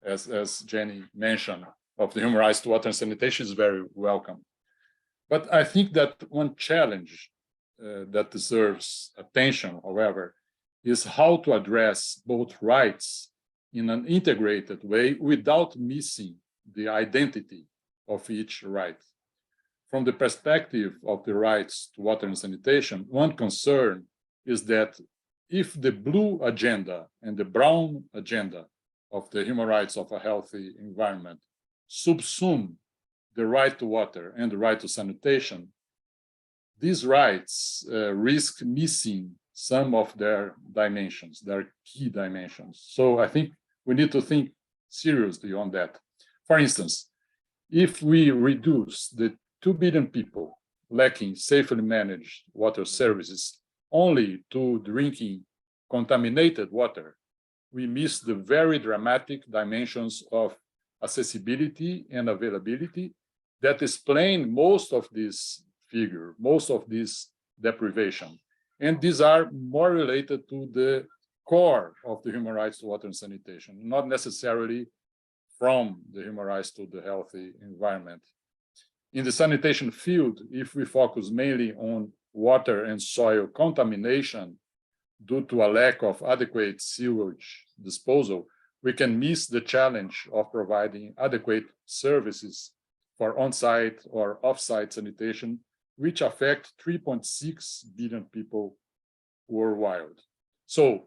as Jenny mentioned, of the human rights to water and sanitation is very welcome. But I think that one challenge that deserves attention, however, is how to address both rights in an integrated way without missing the identity of each right. From the perspective of the rights to water and sanitation, one concern is that if the blue agenda and the brown agenda of the human rights of a healthy environment subsume the right to water and the right to sanitation, these rights risk missing some of their dimensions, their key dimensions. So I think we need to think seriously on that. For instance, if we reduce the 2 billion people lacking safely managed water services only to drinking contaminated water, we miss the very dramatic dimensions of accessibility and availability that explain most of this figure, most of this deprivation. And these are more related to the core of the human rights to water and sanitation, not necessarily from the human rights to the healthy environment. In the sanitation field, if we focus mainly on water and soil contamination due to a lack of adequate sewage disposal, we can miss the challenge of providing adequate services for on-site or off-site sanitation, which affect 3.6 billion people worldwide. So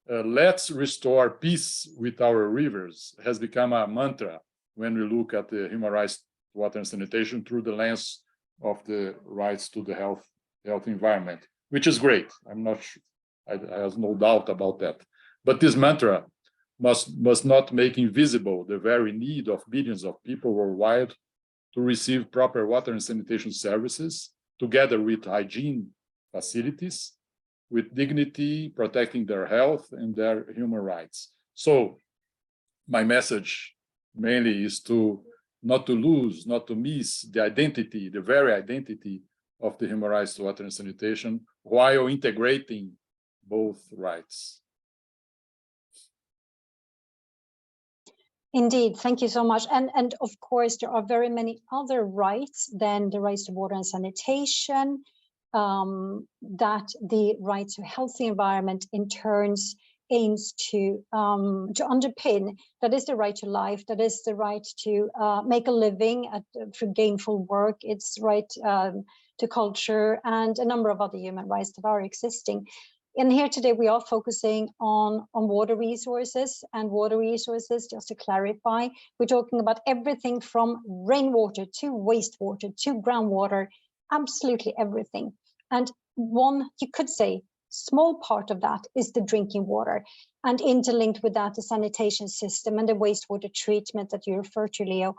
let's restore peace with our rivers has become a mantra when we look at the human rights to water and sanitation through the lens of the rights to the healthy environment, which is great. I'm not sure, I have no doubt about that. But this mantra must not make invisible the very need of billions of people worldwide to receive proper water and sanitation services, together with hygiene facilities, with dignity, protecting their health and their human rights. So my message mainly is to not to lose, not to miss the identity, the very identity of the human rights to water and sanitation, while integrating both rights. Indeed, thank you so much. And of course, there are very many other rights than the rights to water and sanitation, that the right to healthy environment in turns aims to underpin. That is the right to life, that is the right to make a living through gainful work, it's right to culture, and a number of other human rights that are existing. And here today we are focusing on water resources, and water resources, just to clarify, we're talking about everything from rainwater to wastewater to groundwater, absolutely everything. And one, you could say, small part of that is the drinking water, and interlinked with that the sanitation system and the wastewater treatment that you refer to, Leo.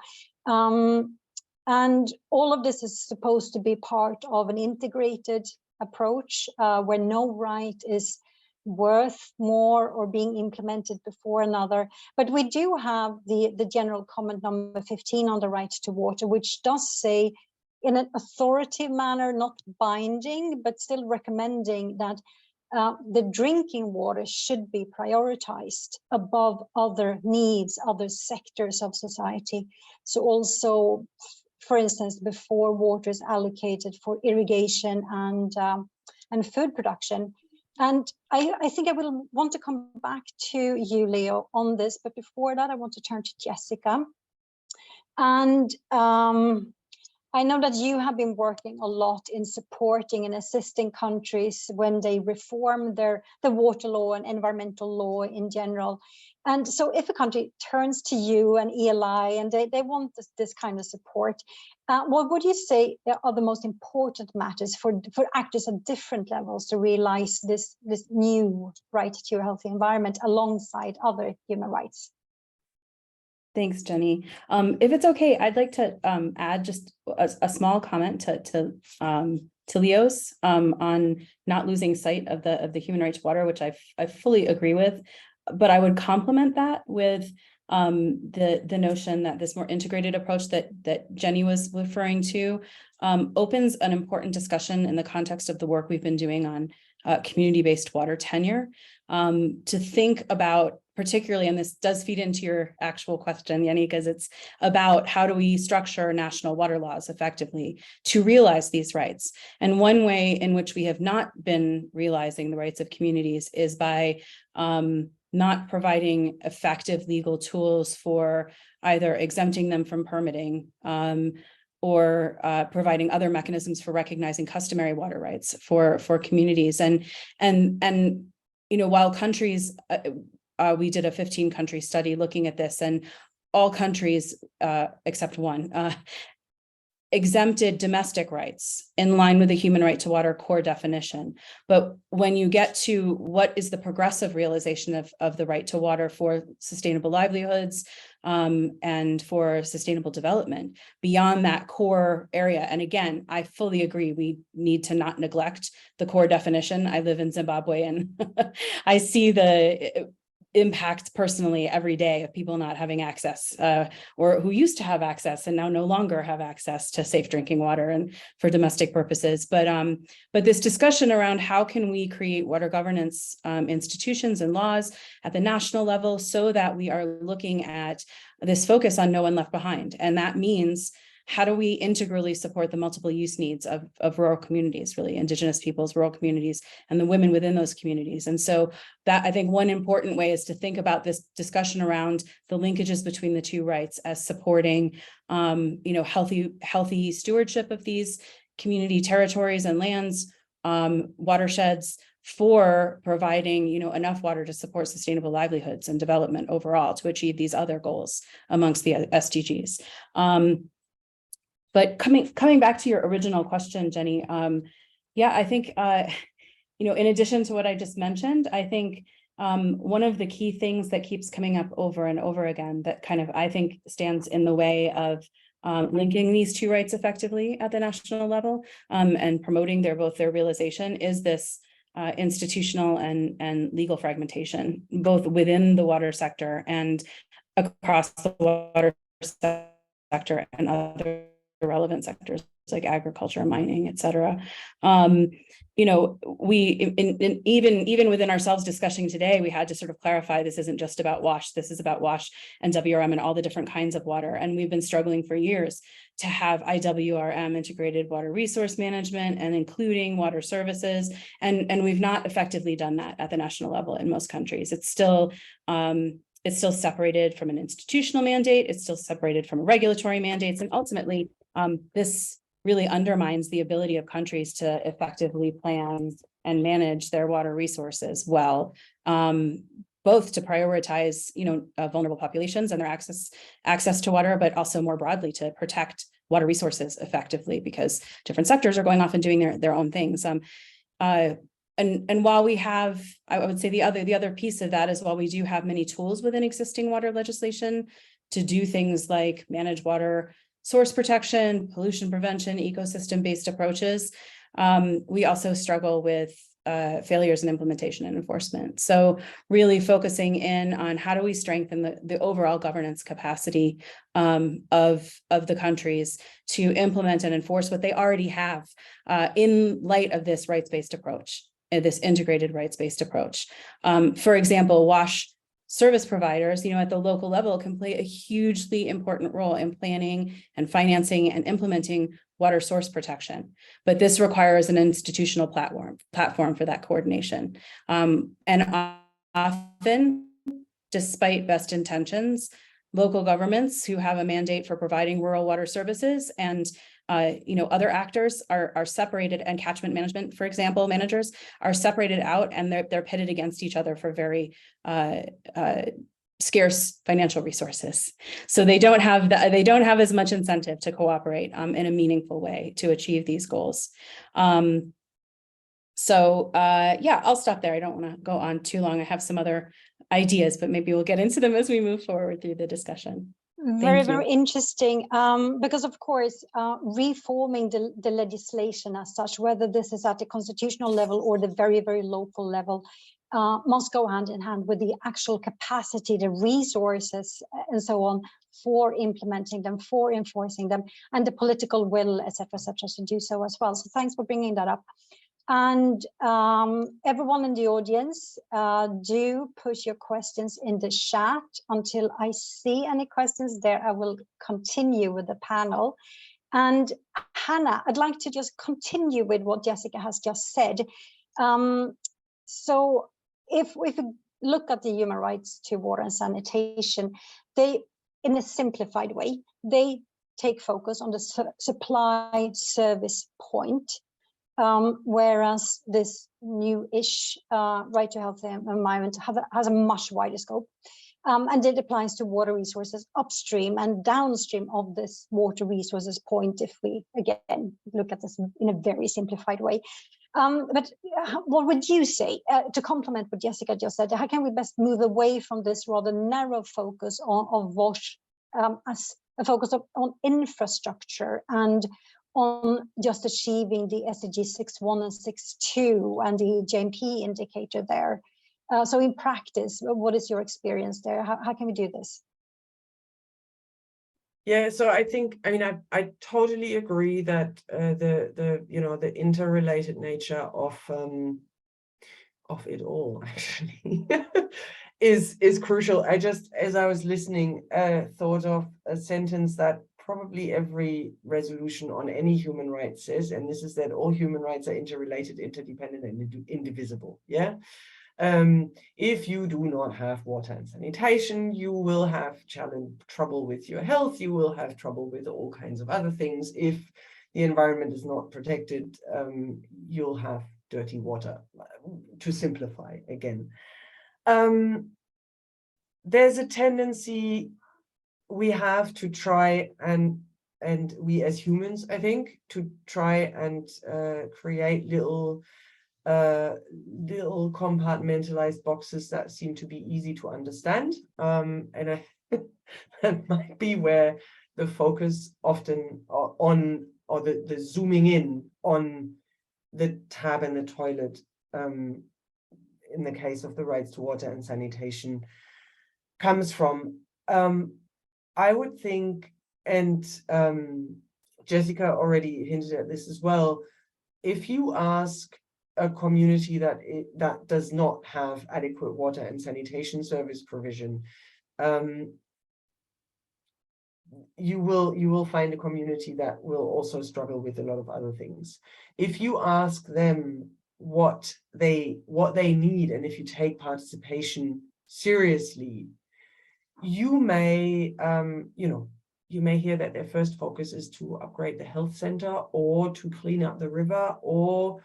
And all of this is supposed to be part of an integrated approach where no right is worth more or being implemented before another. But we do have the general comment number 15 on the right to water, which does say in an authoritative manner, not binding, but still recommending that the drinking water should be prioritized above other needs, other sectors of society. So also, for instance, before water is allocated for irrigation and food production. And I think I will want to come back to you, Leo, on this. But before that, I want to turn to Jessica. And I know that you have been working a lot in supporting and assisting countries when they reform the water law and environmental law in general. And so if a country turns to you and ELI and they want this kind of support, what would you say are the most important matters for actors at different levels to realize this new right to a healthy environment alongside other human rights? Thanks, Jenny. If it's okay, I'd like to add just a small comment to Leo's on not losing sight of the human right to water, which I fully agree with. But I would complement that with the notion that this more integrated approach that Jenny was referring to opens an important discussion in the context of the work we've been doing on community-based water tenure, to think about particularly, and this does feed into your actual question, Jenny, because it's about how do we structure national water laws effectively to realize these rights. And one way in which we have not been realizing the rights of communities is by not providing effective legal tools for either exempting them from permitting or providing other mechanisms for recognizing customary water rights for communities. And you know, while countries, we did a 15-country study looking at this, and all countries except one exempted domestic rights in line with the human right to water core definition. But when you get to what is the progressive realization of the right to water for sustainable livelihoods and for sustainable development beyond that core area, and again, I fully agree, we need to not neglect the core definition. I live in Zimbabwe and I see the impact personally every day of people not having access or who used to have access and now no longer have access to safe drinking water and for domestic purposes. But this discussion around how can we create water governance institutions and laws at the national level so that we are looking at this focus on no one left behind. And that means how do we integrally support the multiple use needs of rural communities, really Indigenous peoples, rural communities, and the women within those communities. And so that, I think, one important way is to think about this discussion around the linkages between the two rights as supporting, healthy stewardship of these community territories and lands, watersheds, for providing, enough water to support sustainable livelihoods and development overall to achieve these other goals amongst the SDGs. But coming back to your original question, Jenny, I think, in addition to what I just mentioned, I think one of the key things that keeps coming up over and over again that kind of, I think, stands in the way of linking these two rights effectively at the national level and promoting their realization is this institutional and legal fragmentation, both within the water sector and across the water sector and other relevant sectors like agriculture, mining, et cetera. Even within ourselves discussing today, we had to sort of clarify this isn't just about WASH, this is about WASH and WRM and all the different kinds of water. And we've been struggling for years to have IWRM, integrated water resource management, and including water services. And we've not effectively done that at the national level in most countries. It's still separated from an institutional mandate. It's still separated from regulatory mandates. And ultimately, this really undermines the ability of countries to effectively plan and manage their water resources well, both to prioritize, vulnerable populations and their access to water, but also more broadly to protect water resources effectively, because different sectors are going off and doing their own things. And while we have, I would say the other piece of that is, while we do have many tools within existing water legislation to do things like manage water source protection, pollution prevention, ecosystem-based approaches, we also struggle with failures in implementation and enforcement. So really focusing in on how do we strengthen the overall governance capacity of the countries to implement and enforce what they already have in light of this rights-based approach, this integrated rights-based approach. For example, WASH service providers, at the local level can play a hugely important role in planning and financing and implementing water source protection. But this requires an institutional platform for that coordination. And often, despite best intentions, local governments who have a mandate for providing rural water services and other actors are separated, and catchment management, for example, managers are separated out, and they're pitted against each other for very scarce financial resources. So they don't have as much incentive to cooperate in a meaningful way to achieve these goals. I'll stop there. I don't want to go on too long. I have some other ideas, but maybe we'll get into them as we move forward through the discussion. Very interesting, because of course, reforming the legislation as such, whether this is at the constitutional level or the very, very local level, must go hand in hand with the actual capacity, the resources, and so on, for implementing them, for enforcing them, and the political will, etc., to do so as well. So thanks for bringing that up. And everyone in the audience, do put your questions in the chat. Until I see any questions there, I will continue with the panel. And Hannah, I'd like to just continue with what Jessica has just said. So if we look at the human rights to water and sanitation, they, in a simplified way, they take focus on the supply service point. Whereas this new-ish right to health and environment has a much wider scope, and it applies to water resources upstream and downstream of this water resources point, if we again look at this in a very simplified way. But what would you say to complement what Jessica just said? How can we best move away from this rather narrow focus of WASH as a focus on infrastructure and on just achieving the SDG 6.1 and 6.2 and the JMP indicator there? So in practice, what is your experience there? How can we do this? Yeah, so I I totally agree that the interrelated nature of it all actually is crucial. I just, as I was listening, thought of a sentence that probably every resolution on any human rights says, and this is that all human rights are interrelated, interdependent, and indivisible. Yeah. If you do not have water and sanitation, you will have trouble with your health. You will have trouble with all kinds of other things. If the environment is not protected, you'll have dirty water, to simplify again. There's a tendency we have to try and we as humans, I think, to try and create little compartmentalized boxes that seem to be easy to understand. And that might be where the focus often on, or the zooming in on the tap and the toilet, in the case of the rights to water and sanitation, comes from. I would think, and Jessica already hinted at this as well, if you ask a community that does not have adequate water and sanitation service provision, you will find a community that will also struggle with a lot of other things. If you ask them what they need, and if you take participation seriously, you may you may hear that their first focus is to upgrade the health center, or to clean up the river, or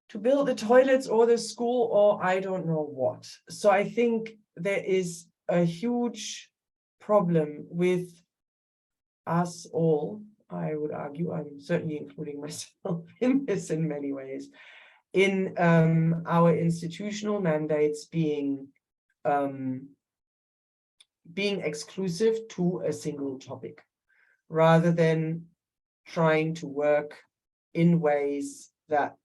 to build the toilets or the school, or I don't know what. So I think there is a huge problem with us all. I would argue, I'm certainly including myself in this in many ways, in our institutional mandates being exclusive to a single topic, rather than trying to work in ways that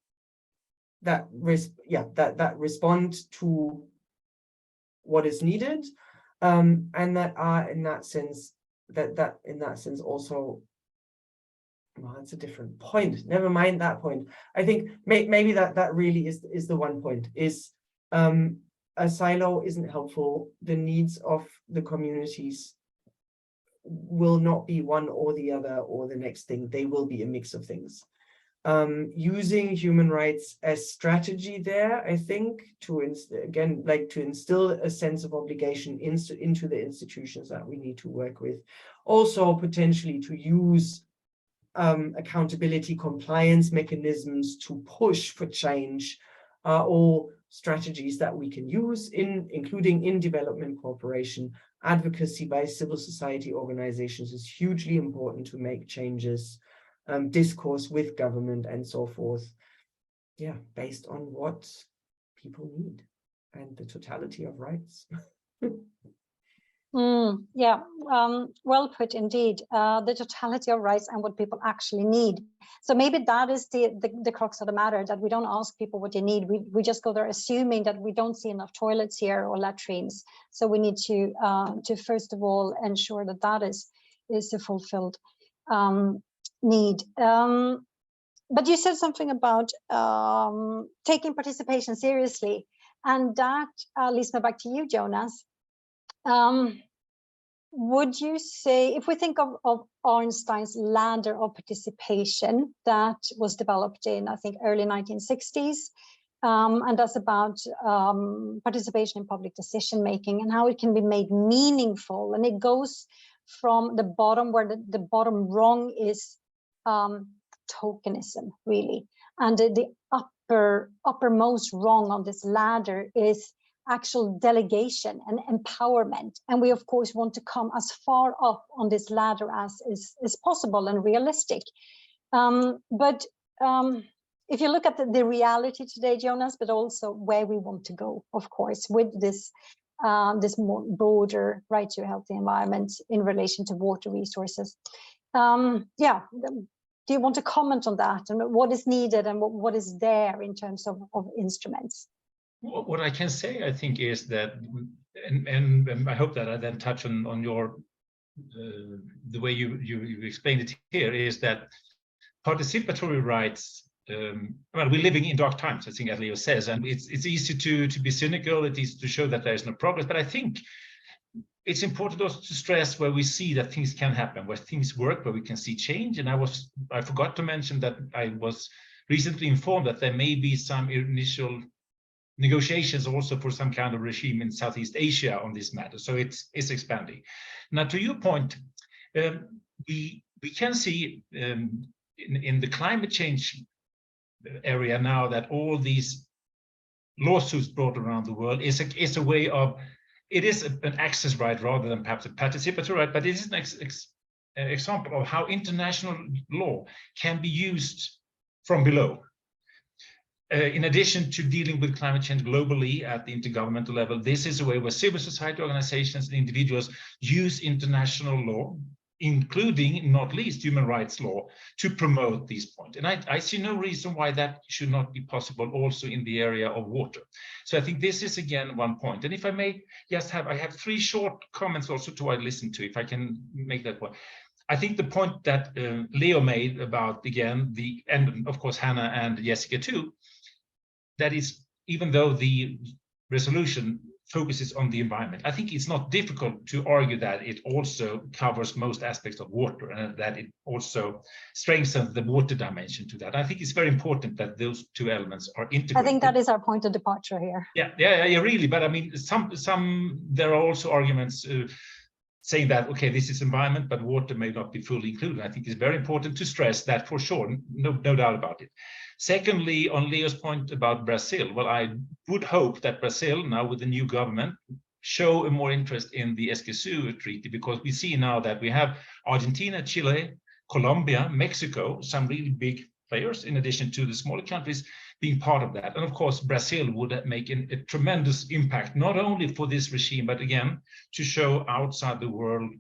respond to what is needed, and that are in that sense also, well, that's a different point. Never mind that point. I think maybe that really is the one point, is a silo isn't helpful. The needs of the communities will not be one or the other or the next thing. They will be a mix of things. Using human rights as strategy there, I think, to instill a sense of obligation into the institutions that we need to work with. Also, potentially to use accountability compliance mechanisms to push for change, are all strategies that we can use, including in development cooperation. Advocacy by civil society organizations is hugely important to make changes. Discourse with government and so forth, based on what people need and the totality of rights. Well put indeed. The totality of rights and what people actually need. So maybe that is the crux of the matter, that we don't ask people what they need. We just go there assuming that we don't see enough toilets here or latrines. So we need to first of all ensure that that is a fulfilled need. But you said something about taking participation seriously, and that leads me back to you, Jonas. Would you say, if we think of Arnstein's ladder of participation that was developed in, I think, early 1960s, and that's about participation in public decision making and how it can be made meaningful, and it goes from the bottom, where the bottom rung is tokenism, really, and the uppermost rung on this ladder is actual delegation and empowerment. And we of course want to come as far up on this ladder as is possible and realistic. But if you look at the reality today, Jonas, but also where we want to go, of course, with this more broader right to a healthy environment in relation to water resources. Do you want to comment on that, and what is needed and what is there in terms of instruments? What I can say, I think, is that, and I hope that I then touch on your the way you explained it here, is that participatory rights. Well, we're living in dark times, I think, as Leo says, and it's easy to be cynical. It's easy to show that there is no progress. But I think it's important also to stress where we see that things can happen, where things work, where we can see change. And I forgot to mention that I was recently informed that there may be some initial negotiations also for some kind of regime in Southeast Asia on this matter. So it's expanding. Now, to your point, we can see in the climate change area now that all these lawsuits brought around the world is a way of, it is an access right rather than perhaps a participatory right, but it is an example of how international law can be used from below. In addition to dealing with climate change globally at the intergovernmental level, this is a way where civil society organizations and individuals use international law, including, not least, human rights law, to promote these points. And I see no reason why that should not be possible also in the area of water. So I think this is, again, one point. And if I may just I have 3 short comments also to what I listened to, if I can make that one. I think the point that Leo made about, again, and of course Hannah and Jessica too, that is, even though the resolution focuses on the environment, I think it's not difficult to argue that it also covers most aspects of water and that it also strengthens the water dimension to that. I think it's very important that those 2 elements are integrated. I think that is our point of departure here. Yeah, really. But I mean, there are also arguments saying that, okay, this is environment, but water may not be fully included. I think it's very important to stress that for sure, no doubt about it. Secondly, on Leo's point about Brazil, well, I would hope that Brazil, now with the new government, show a more interest in the Escazú Treaty, because we see now that we have Argentina, Chile, Colombia, Mexico, some really big players, in addition to the smaller countries, being part of that. And of course, Brazil would make a tremendous impact, not only for this regime, but again, to show outside the world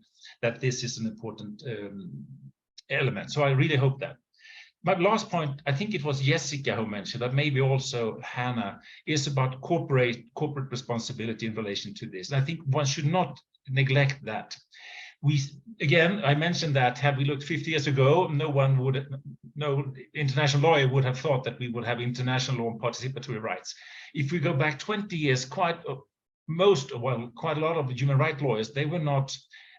that this is an important element. So I really hope that. My last point, I think it was Jessica who mentioned that, maybe also Hannah, is about corporate responsibility in relation to this. And I think one should not neglect that. Again, I mentioned that had we looked 50 years ago, no international lawyer would have thought that we would have international law on participatory rights. If we go back 20 years, quite a lot of the human rights lawyers, they were not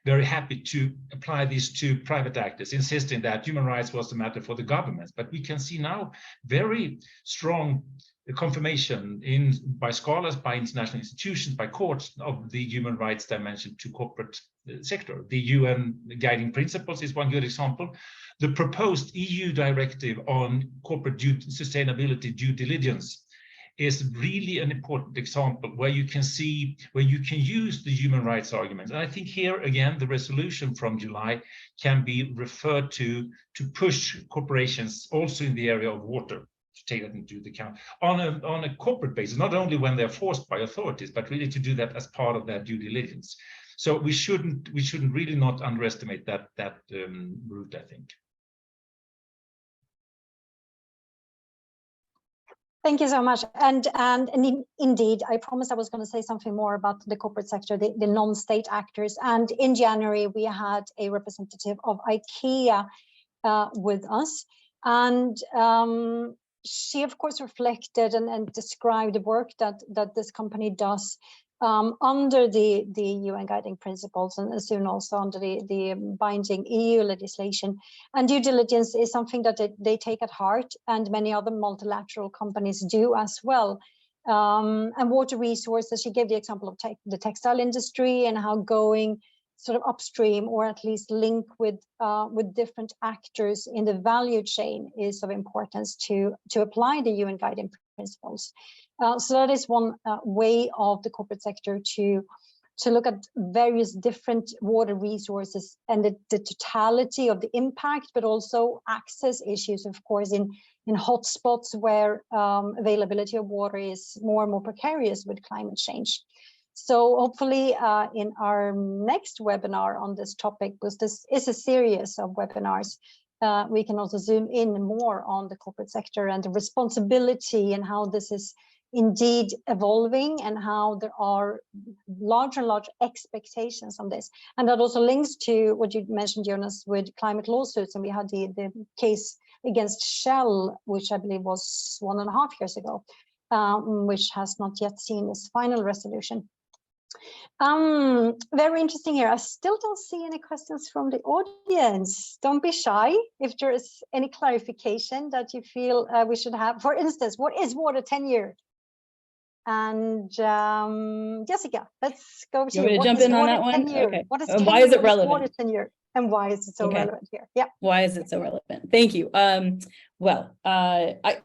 very happy to apply these to private actors, insisting that human rights was a matter for the governments. But we can see now very strong confirmation by scholars, by international institutions, by courts of the human rights dimension to corporate sector. The UN guiding principles is one good example. The proposed EU directive on corporate sustainability due diligence is really an important example where you can use the human rights arguments. And I think here, again, the resolution from July can be referred to push corporations also in the area of water to take that into account on a corporate basis, not only when they're forced by authorities, but really to do that as part of their due diligence. So we shouldn't really not underestimate that route, I think. Thank you so much. And indeed, I promised I was going to say something more about the corporate sector, the non-state actors. And in January, we had a representative of IKEA with us. And she, of course, reflected and described the work that this company does under the UN guiding principles, and soon also under the binding EU legislation. And due diligence is something that they take at heart, and many other multilateral companies do as well. And water resources, she gave the example of the textile industry and how going sort of upstream, or at least link with different actors in the value chain, is of importance to apply the UN guiding principles. So that is one way of the corporate sector to look at various different water resources and the totality of the impact, but also access issues, of course, in hotspots where availability of water is more and more precarious with climate change. So hopefully in our next webinar on this topic, because this is a series of webinars, we can also zoom in more on the corporate sector and the responsibility and how this is indeed evolving, and how there are large expectations on this. And that also links to what you mentioned, Jonas, with climate lawsuits. And we had the case against Shell, which I believe was 1.5 years ago, which has not yet seen its final resolution. Very interesting here. I still don't see any questions from the audience. Don't be shy if there is any clarification that you feel we should have. For instance, what is water tenure? And Jessica, let's go to You want me to jump in on that one? Okay. What is And why is it relevant? Water tenure, and why is it so relevant here? Yeah. Why is it so relevant? Thank you. Well, I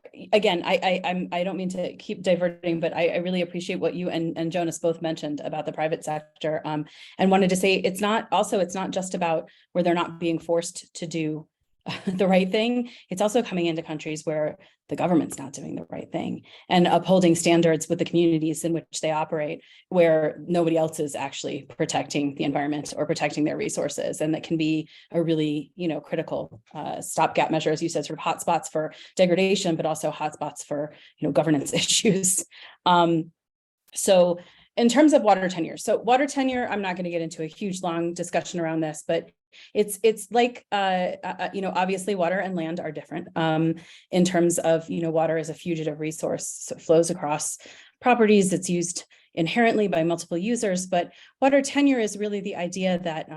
don't mean to keep diverting, but I really appreciate what you and Jonas both mentioned about the private sector, and wanted to say it's not just about where they're not being forced to do the right thing. It's also coming into countries where the government's not doing the right thing and upholding standards with the communities in which they operate, where nobody else is actually protecting the environment or protecting their resources. And that can be a really, critical stopgap measure, as you said, sort of hotspots for degradation, but also hotspots for, governance issues. So in terms of water tenure, I'm not going to get into a huge, long discussion around this, but it's like, obviously water and land are different in terms of, water is a fugitive resource, so it flows across properties. It's used inherently by multiple users, but water tenure is really the idea that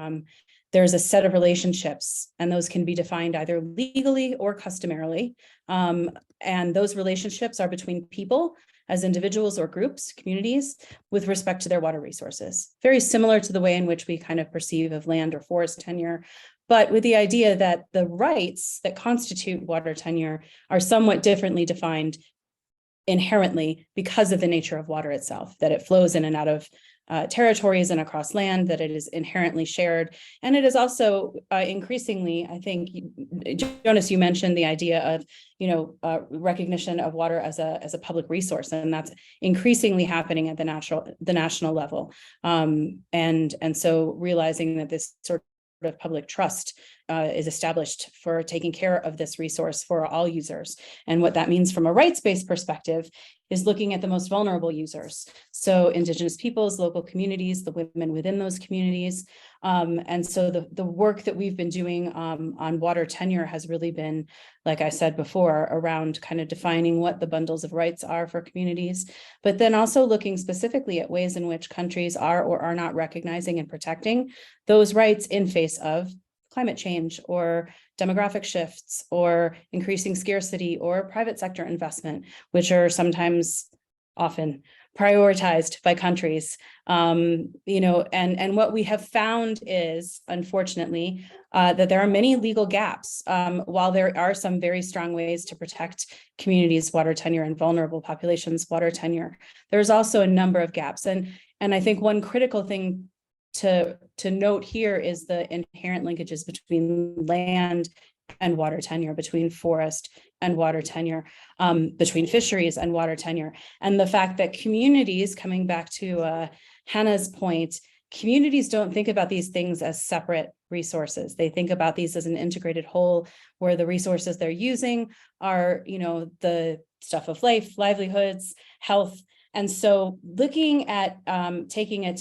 there's a set of relationships, and those can be defined either legally or customarily. And those relationships are between people as individuals or groups, communities, with respect to their water resources. Very similar to the way in which we kind of perceive of land or forest tenure, but with the idea that the rights that constitute water tenure are somewhat differently defined inherently because of the nature of water itself, that it flows in and out of territories and across land, that it is inherently shared. And it is also increasingly, I think, Jonas, you mentioned the idea of, recognition of water as a public resource, and that's increasingly happening at the national level. And so realizing that this sort of public trust is established for taking care of this resource for all users. And what that means from a rights-based perspective is looking at the most vulnerable users. So Indigenous peoples, local communities, the women within those communities. And so the work that we've been doing on water tenure has really been, like I said before, around kind of defining what the bundles of rights are for communities, but then also looking specifically at ways in which countries are or are not recognizing and protecting those rights in face of climate change or demographic shifts or increasing scarcity or private sector investment, which are often prioritized by countries. And what we have found is, unfortunately, that there are many legal gaps. While there are some very strong ways to protect communities' water tenure and vulnerable populations' water tenure, there's also a number of gaps. And I think one critical thing to note here is the inherent linkages between land and water tenure, between forest and water tenure, between fisheries and water tenure. And the fact that communities, coming back to Hannah's point, communities don't think about these things as separate resources. They think about these as an integrated whole, where the resources they're using are, the stuff of life, livelihoods, health. And so looking at taking an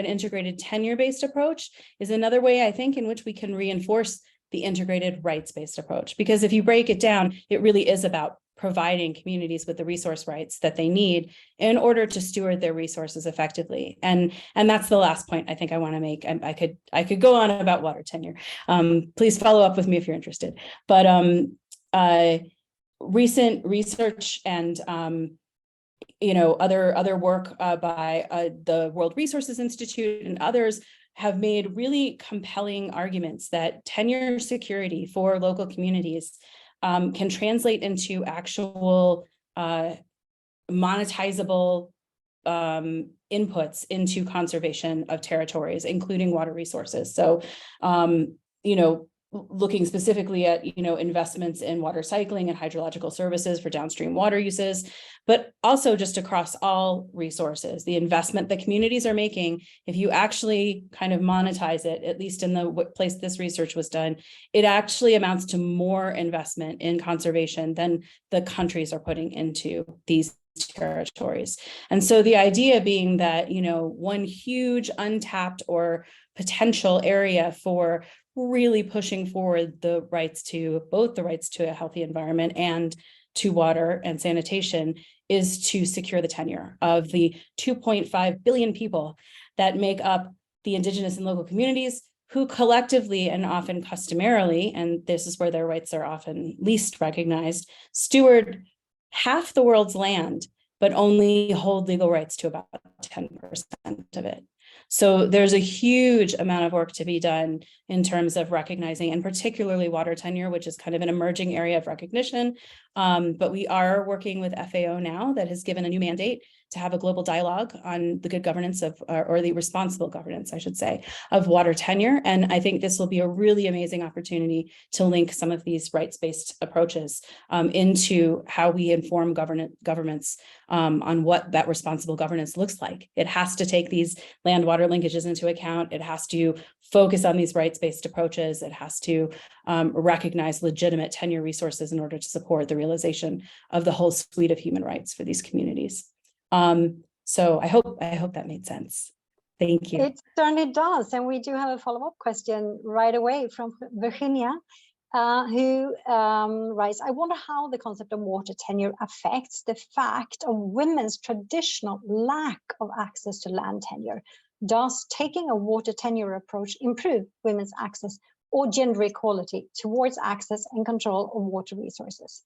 integrated tenure-based approach is another way, I think, in which we can reinforce the integrated rights-based approach. Because if you break it down, it really is about providing communities with the resource rights that they need in order to steward their resources effectively. And that's the last point I think I want to make. I could go on about water tenure. Please follow up with me if you're interested. But recent research and other work by the World Resources Institute and others have made really compelling arguments that tenure security for local communities can translate into actual monetizable inputs into conservation of territories, including water resources. So, looking specifically at, investments in water cycling and hydrological services for downstream water uses, but also just across all resources, the investment that communities are making, if you actually kind of monetize it, at least in the place this research was done, it actually amounts to more investment in conservation than the countries are putting into these territories. And so the idea being that, one huge untapped or potential area for really pushing forward both the rights to a healthy environment and to water and sanitation is to secure the tenure of the 2.5 billion people that make up the indigenous and local communities who collectively and often customarily, and this is where their rights are often least recognized, steward half the world's land, but only hold legal rights to about 10% of it. So there's a huge amount of work to be done in terms of recognizing, and particularly water tenure, which is kind of an emerging area of recognition. But we are working with FAO now that has given a new mandate to have a global dialogue on the good governance of, or the responsible governance, I should say, of water tenure. And I think this will be a really amazing opportunity to link some of these rights-based approaches into how we inform governments on what that responsible governance looks like. It has to take these land-water linkages into account. It has to focus on these rights-based approaches. It has to recognize legitimate tenure resources in order to support the realization of the whole suite of human rights for these communities. So I hope that made sense. Thank you. It certainly does. And we do have a follow-up question right away from Virginia, who writes, I wonder how the concept of water tenure affects the fact of women's traditional lack of access to land tenure. Does taking a water tenure approach improve women's access or gender equality towards access and control of water resources?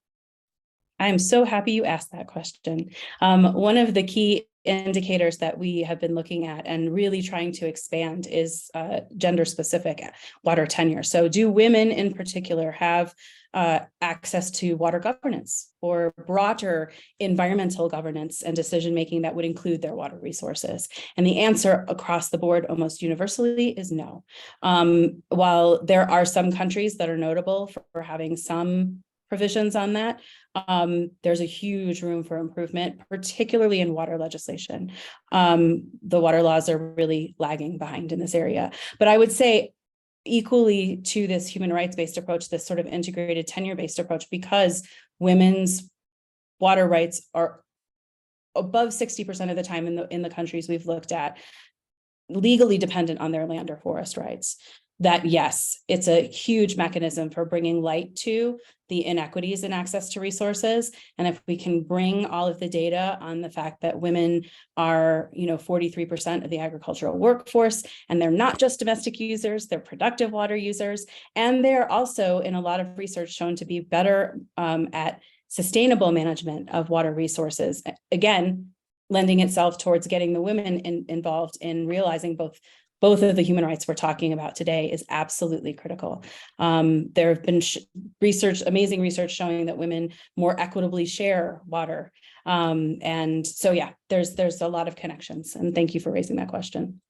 I'm so happy you asked that question. One of the key indicators that we have been looking at and really trying to expand is gender-specific water tenure. So do women in particular have access to water governance or broader environmental governance and decision-making that would include their water resources? And the answer across the board almost universally is no. While there are some countries that are notable for having some provisions on that, there's a huge room for improvement, particularly in water legislation. The water laws are really lagging behind in this area. But I would say equally to this human rights-based approach, this sort of integrated tenure-based approach, because women's water rights are above 60% of the time in the countries we've looked at, legally dependent on their land or forest rights. That yes, it's a huge mechanism for bringing light to the inequities in access to resources. And if we can bring all of the data on the fact that women are, 43% of the agricultural workforce, and they're not just domestic users, they're productive water users, and they're also in a lot of research shown to be better at sustainable management of water resources. Again, lending itself towards getting the women involved in realizing both of the human rights we're talking about today is absolutely critical. There have been amazing research showing that women more equitably share water. And so, yeah, there's a lot of connections. And thank you for raising that question.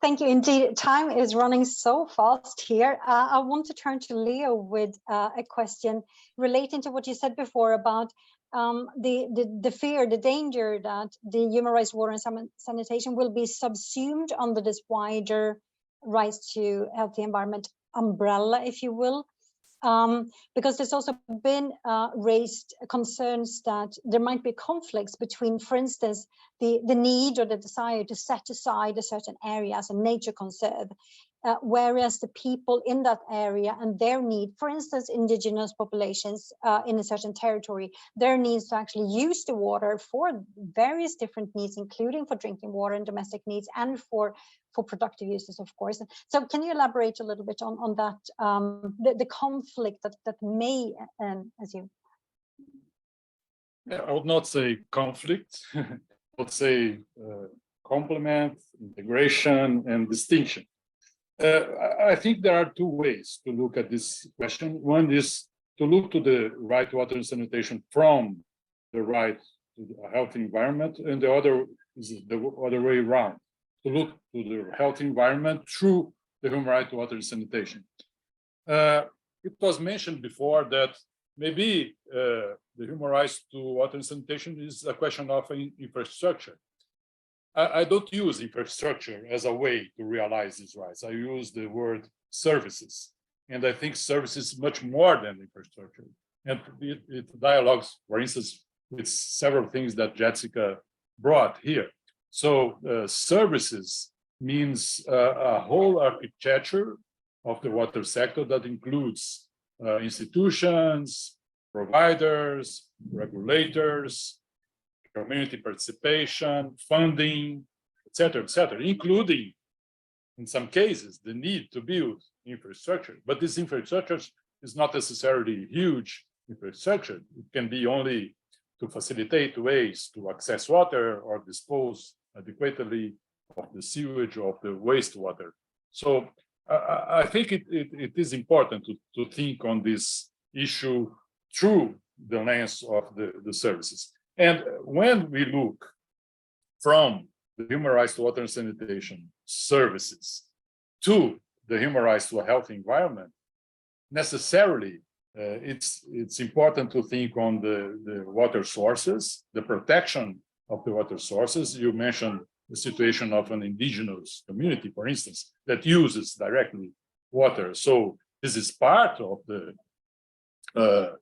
Thank you. Indeed, time is running so fast here. I want to turn to Leo with a question relating to what you said before about the fear, the danger that the human rights, water and sanitation will be subsumed under this wider rights to healthy environment umbrella, if you will. Because there's also been raised concerns that there might be conflicts between, for instance, the need or the desire to set aside a certain area as a nature conserve, whereas the people in that area and their need, for instance, indigenous populations in a certain territory, their needs to actually use the water for various different needs, including for drinking water and domestic needs, and for productive uses, of course. So can you elaborate a little bit on that, the conflict that may, as you... Yeah, I would not say conflict, I would say complement, integration, and distinction. I think there are two ways to look at this question. One is to look to the right to water and sanitation from the right to a healthy environment, and the other is the other way around, to look to the healthy environment through the human right to water and sanitation. It was mentioned before that maybe the human rights to water and sanitation is a question of infrastructure. I don't use infrastructure as a way to realize these rights. I use the word services. And I think services is much more than infrastructure. And it dialogues, for instance, with several things that Jessica brought here. So services means a whole architecture of the water sector that includes institutions, providers, regulators, community participation, funding, etc., including, in some cases, the need to build infrastructure. But this infrastructure is not necessarily huge infrastructure. It can be only to facilitate ways to access water or dispose adequately of the sewage or of the wastewater. So I think it is important to think on this issue through the lens of the services. And when we look from the human rights to water and sanitation services to the human rights to a healthy environment, necessarily it's important to think on the water sources, the protection of the water sources. You mentioned the situation of an indigenous community, for instance, that uses directly water. So this is part of the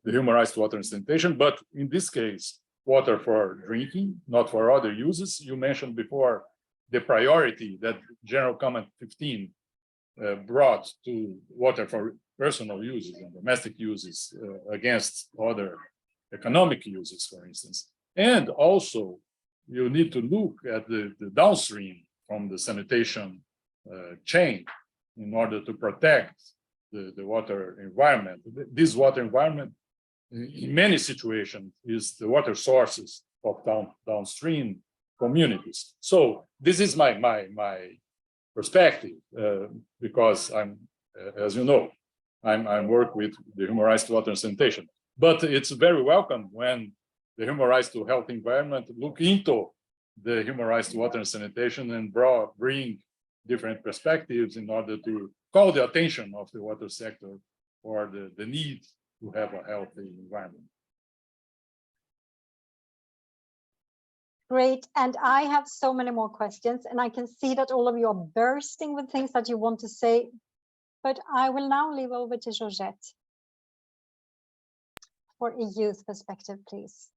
human rights to water and sanitation, but in this case, water for drinking, not for other uses. You mentioned before the priority that General Comment 15 brought to water for personal uses and domestic uses against other economic uses, for instance. And also, you need to look at the downstream from the sanitation chain in order to protect the water environment. This water environment, in many situations, is the water sources of downstream communities. So this is my perspective, because I'm, as you know, I work with the human rights to water and sanitation. But it's very welcome when the human rights to health environment look into the human rights to water and sanitation and bring different perspectives in order to call the attention of the water sector for the need to have a healthy environment. Great, and I have so many more questions, and I can see that all of you are bursting with things that you want to say, but I will now leave over to Georgette for a youth perspective, please.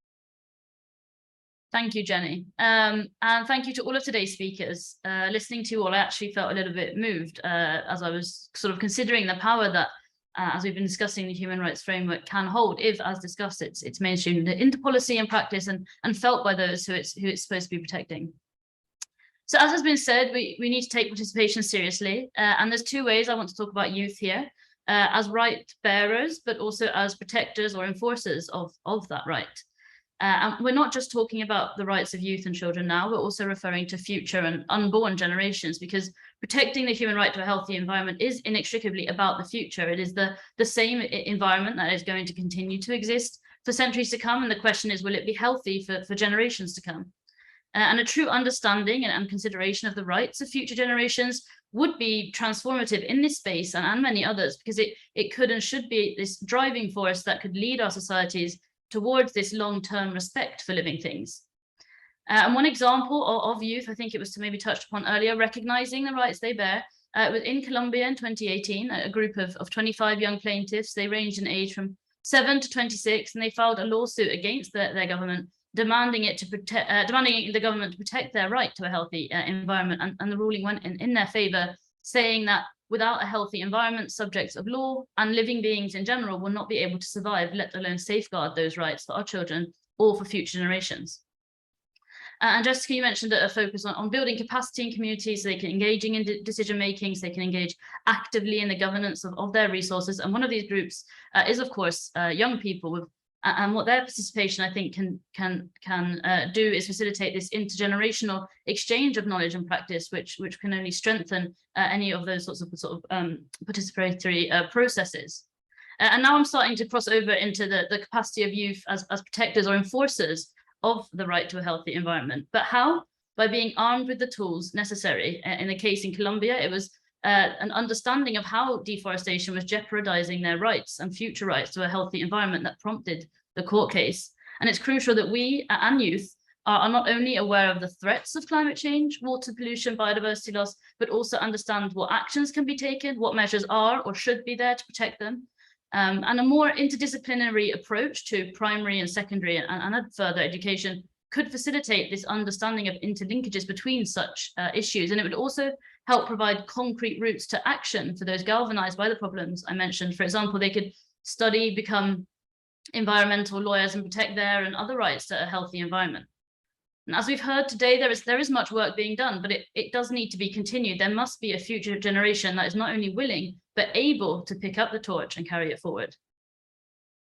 Thank you, Jenny. And thank you to all of today's speakers. Listening to you all, I actually felt a little bit moved as I was sort of considering the power that, as we've been discussing, the human rights framework can hold if, as discussed, it's mainstreamed into policy and practice and felt by those who it's supposed to be protecting. So as has been said, we need to take participation seriously. And there's two ways I want to talk about youth here, as right bearers, but also as protectors or enforcers of that right. And we're not just talking about the rights of youth and children now, we're also referring to future and unborn generations, because protecting the human right to a healthy environment is inextricably about the future. It is the same environment that is going to continue to exist for centuries to come. And the question is, will it be healthy for generations to come? And a true understanding and consideration of the rights of future generations would be transformative in this space and many others, because it could and should be this driving force that could lead our societies towards this long-term respect for living things. And one example of youth, I think it was to maybe touched upon earlier, recognizing the rights they bear. Was in Colombia in 2018, a group of 25 young plaintiffs, they ranged in age from 7 to 26, and they filed a lawsuit against their government, demanding the government to protect their right to a healthy environment. And the ruling went in their favor, saying that without a healthy environment, subjects of law and living beings in general will not be able to survive, let alone safeguard those rights for our children or for future generations. And Jessica, you mentioned a focus on building capacity in communities so they can engage in decision making, so they can engage actively in the governance of their resources. And one of these groups is, of course, young people. And what their participation, I think, can do is facilitate this intergenerational exchange of knowledge and practice, which can only strengthen any of those sorts of participatory processes. And now I'm starting to cross over into the capacity of youth as protectors or enforcers of the right to a healthy environment. But how? By being armed with the tools necessary. In the case in Colombia, it was an understanding of how deforestation was jeopardizing their rights and future rights to a healthy environment that prompted the court case. And it's crucial that we and youth are not only aware of the threats of climate change, water pollution, biodiversity loss, but also understand what actions can be taken, what measures are or should be there to protect them. And a more interdisciplinary approach to primary and secondary and further education could facilitate this understanding of interlinkages between such issues. And it would also help provide concrete routes to action for those galvanized by the problems I mentioned. For example, they could study, become environmental lawyers and protect their and other rights to a healthy environment. And as we've heard today, there is much work being done, but it does need to be continued. There must be a future generation that is not only willing, but able to pick up the torch and carry it forward.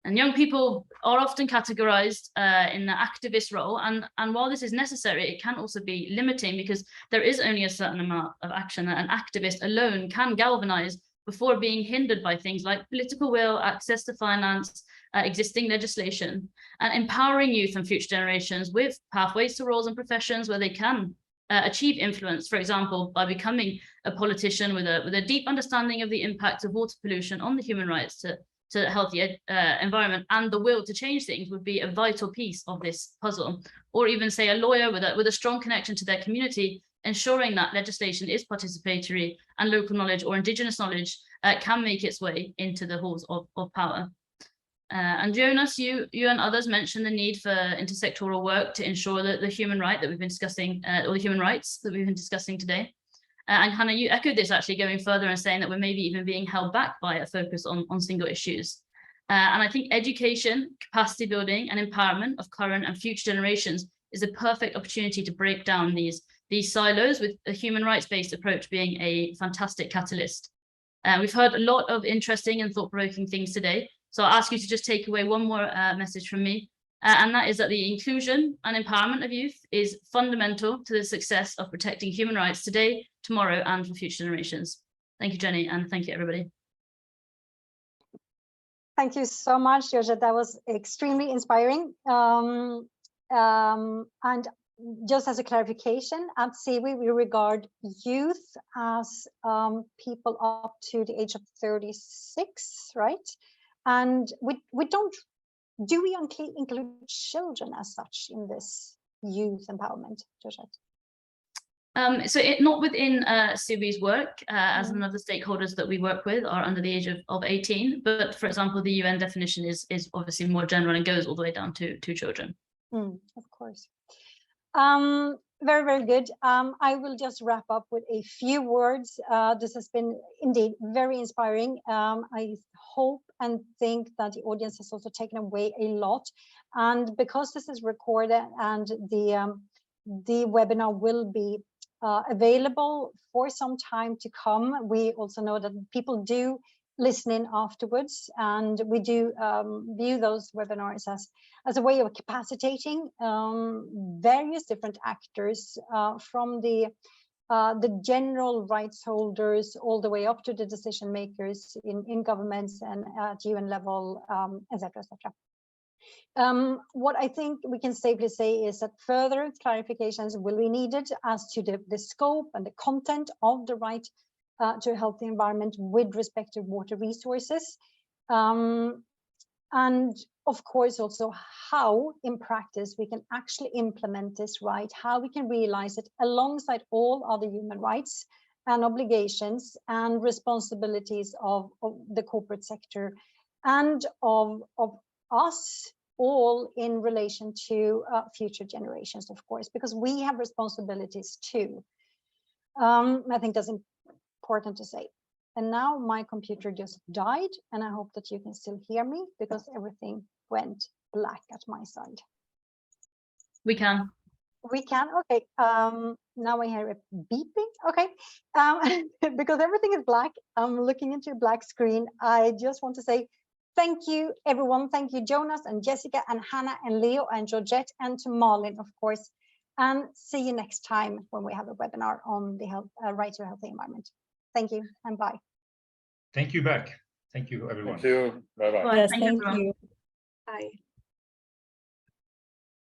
And young people are often categorized in the activist role. And while this is necessary, it can also be limiting, because there is only a certain amount of action that an activist alone can galvanize before being hindered by things like political will, access to finance, existing legislation, and empowering youth and future generations with pathways to roles and professions where they can achieve influence, for example, by becoming a politician with a deep understanding of the impact of water pollution on the human rights to a healthy environment, and the will to change things would be a vital piece of this puzzle. Or even say a lawyer with a strong connection to their community, ensuring that legislation is participatory and local knowledge or indigenous knowledge can make its way into the halls of power. And Jonas, you and others mentioned the need for intersectoral work to ensure that the human right that we've been discussing, or the human rights that we've been discussing today. And Hannah, you echoed this, actually going further and saying that we're maybe even being held back by a focus on single issues. And I think education, capacity building and empowerment of current and future generations is a perfect opportunity to break down these silos, with a human rights-based approach being a fantastic catalyst. We've heard a lot of interesting and thought-provoking things today. So I'll ask you to just take away one more message from me. And that is that the inclusion and empowerment of youth is fundamental to the success of protecting human rights today, tomorrow, and for future generations. Thank you, Jenny, and thank you, everybody. Thank you so much, Georgia. That was extremely inspiring. And just as a clarification, at CEWE, we regard youth as people up to the age of 36, right? And we don't, do we include children as such in this youth empowerment, Georgette? So not within CEWE's work, as another stakeholders that we work with are under the age of 18. But for example, the UN definition is obviously more general and goes all the way down to children. Of course. Very, very good. I will just wrap up with a few words. This has been indeed very inspiring. I hope and think that the audience has also taken away a lot. And because this is recorded and the webinar will be available for some time to come, we also know that people do listen in afterwards, and we do view those webinars as a way of capacitating various different actors, from the general rights holders all the way up to the decision makers in governments and at UN level, etc., etc. What I think we can safely say is that further clarifications will be needed as to the scope and the content of the right to a healthy environment with respect to water resources. And of course, also how in practice we can actually implement this right, how we can realize it alongside all other human rights and obligations and responsibilities of the corporate sector and of us all in relation to future generations, of course, because we have responsibilities too. I think that's important to say. And now my computer just died, and I hope that you can still hear me because everything went black at my side. We can. We can, okay. Now I hear it beeping, okay. Because everything is black, I'm looking into a black screen. I just want to say thank you, everyone. Thank you, Jonas and Jessica and Hannah and Leo and Georgette, and to Malin, of course. And see you next time when we have a webinar on the right to a healthy environment. Thank you and bye. Thank you back. Thank you, everyone. Thank you. Bye-bye. Yes, Thank you, thank everyone. you. Bye.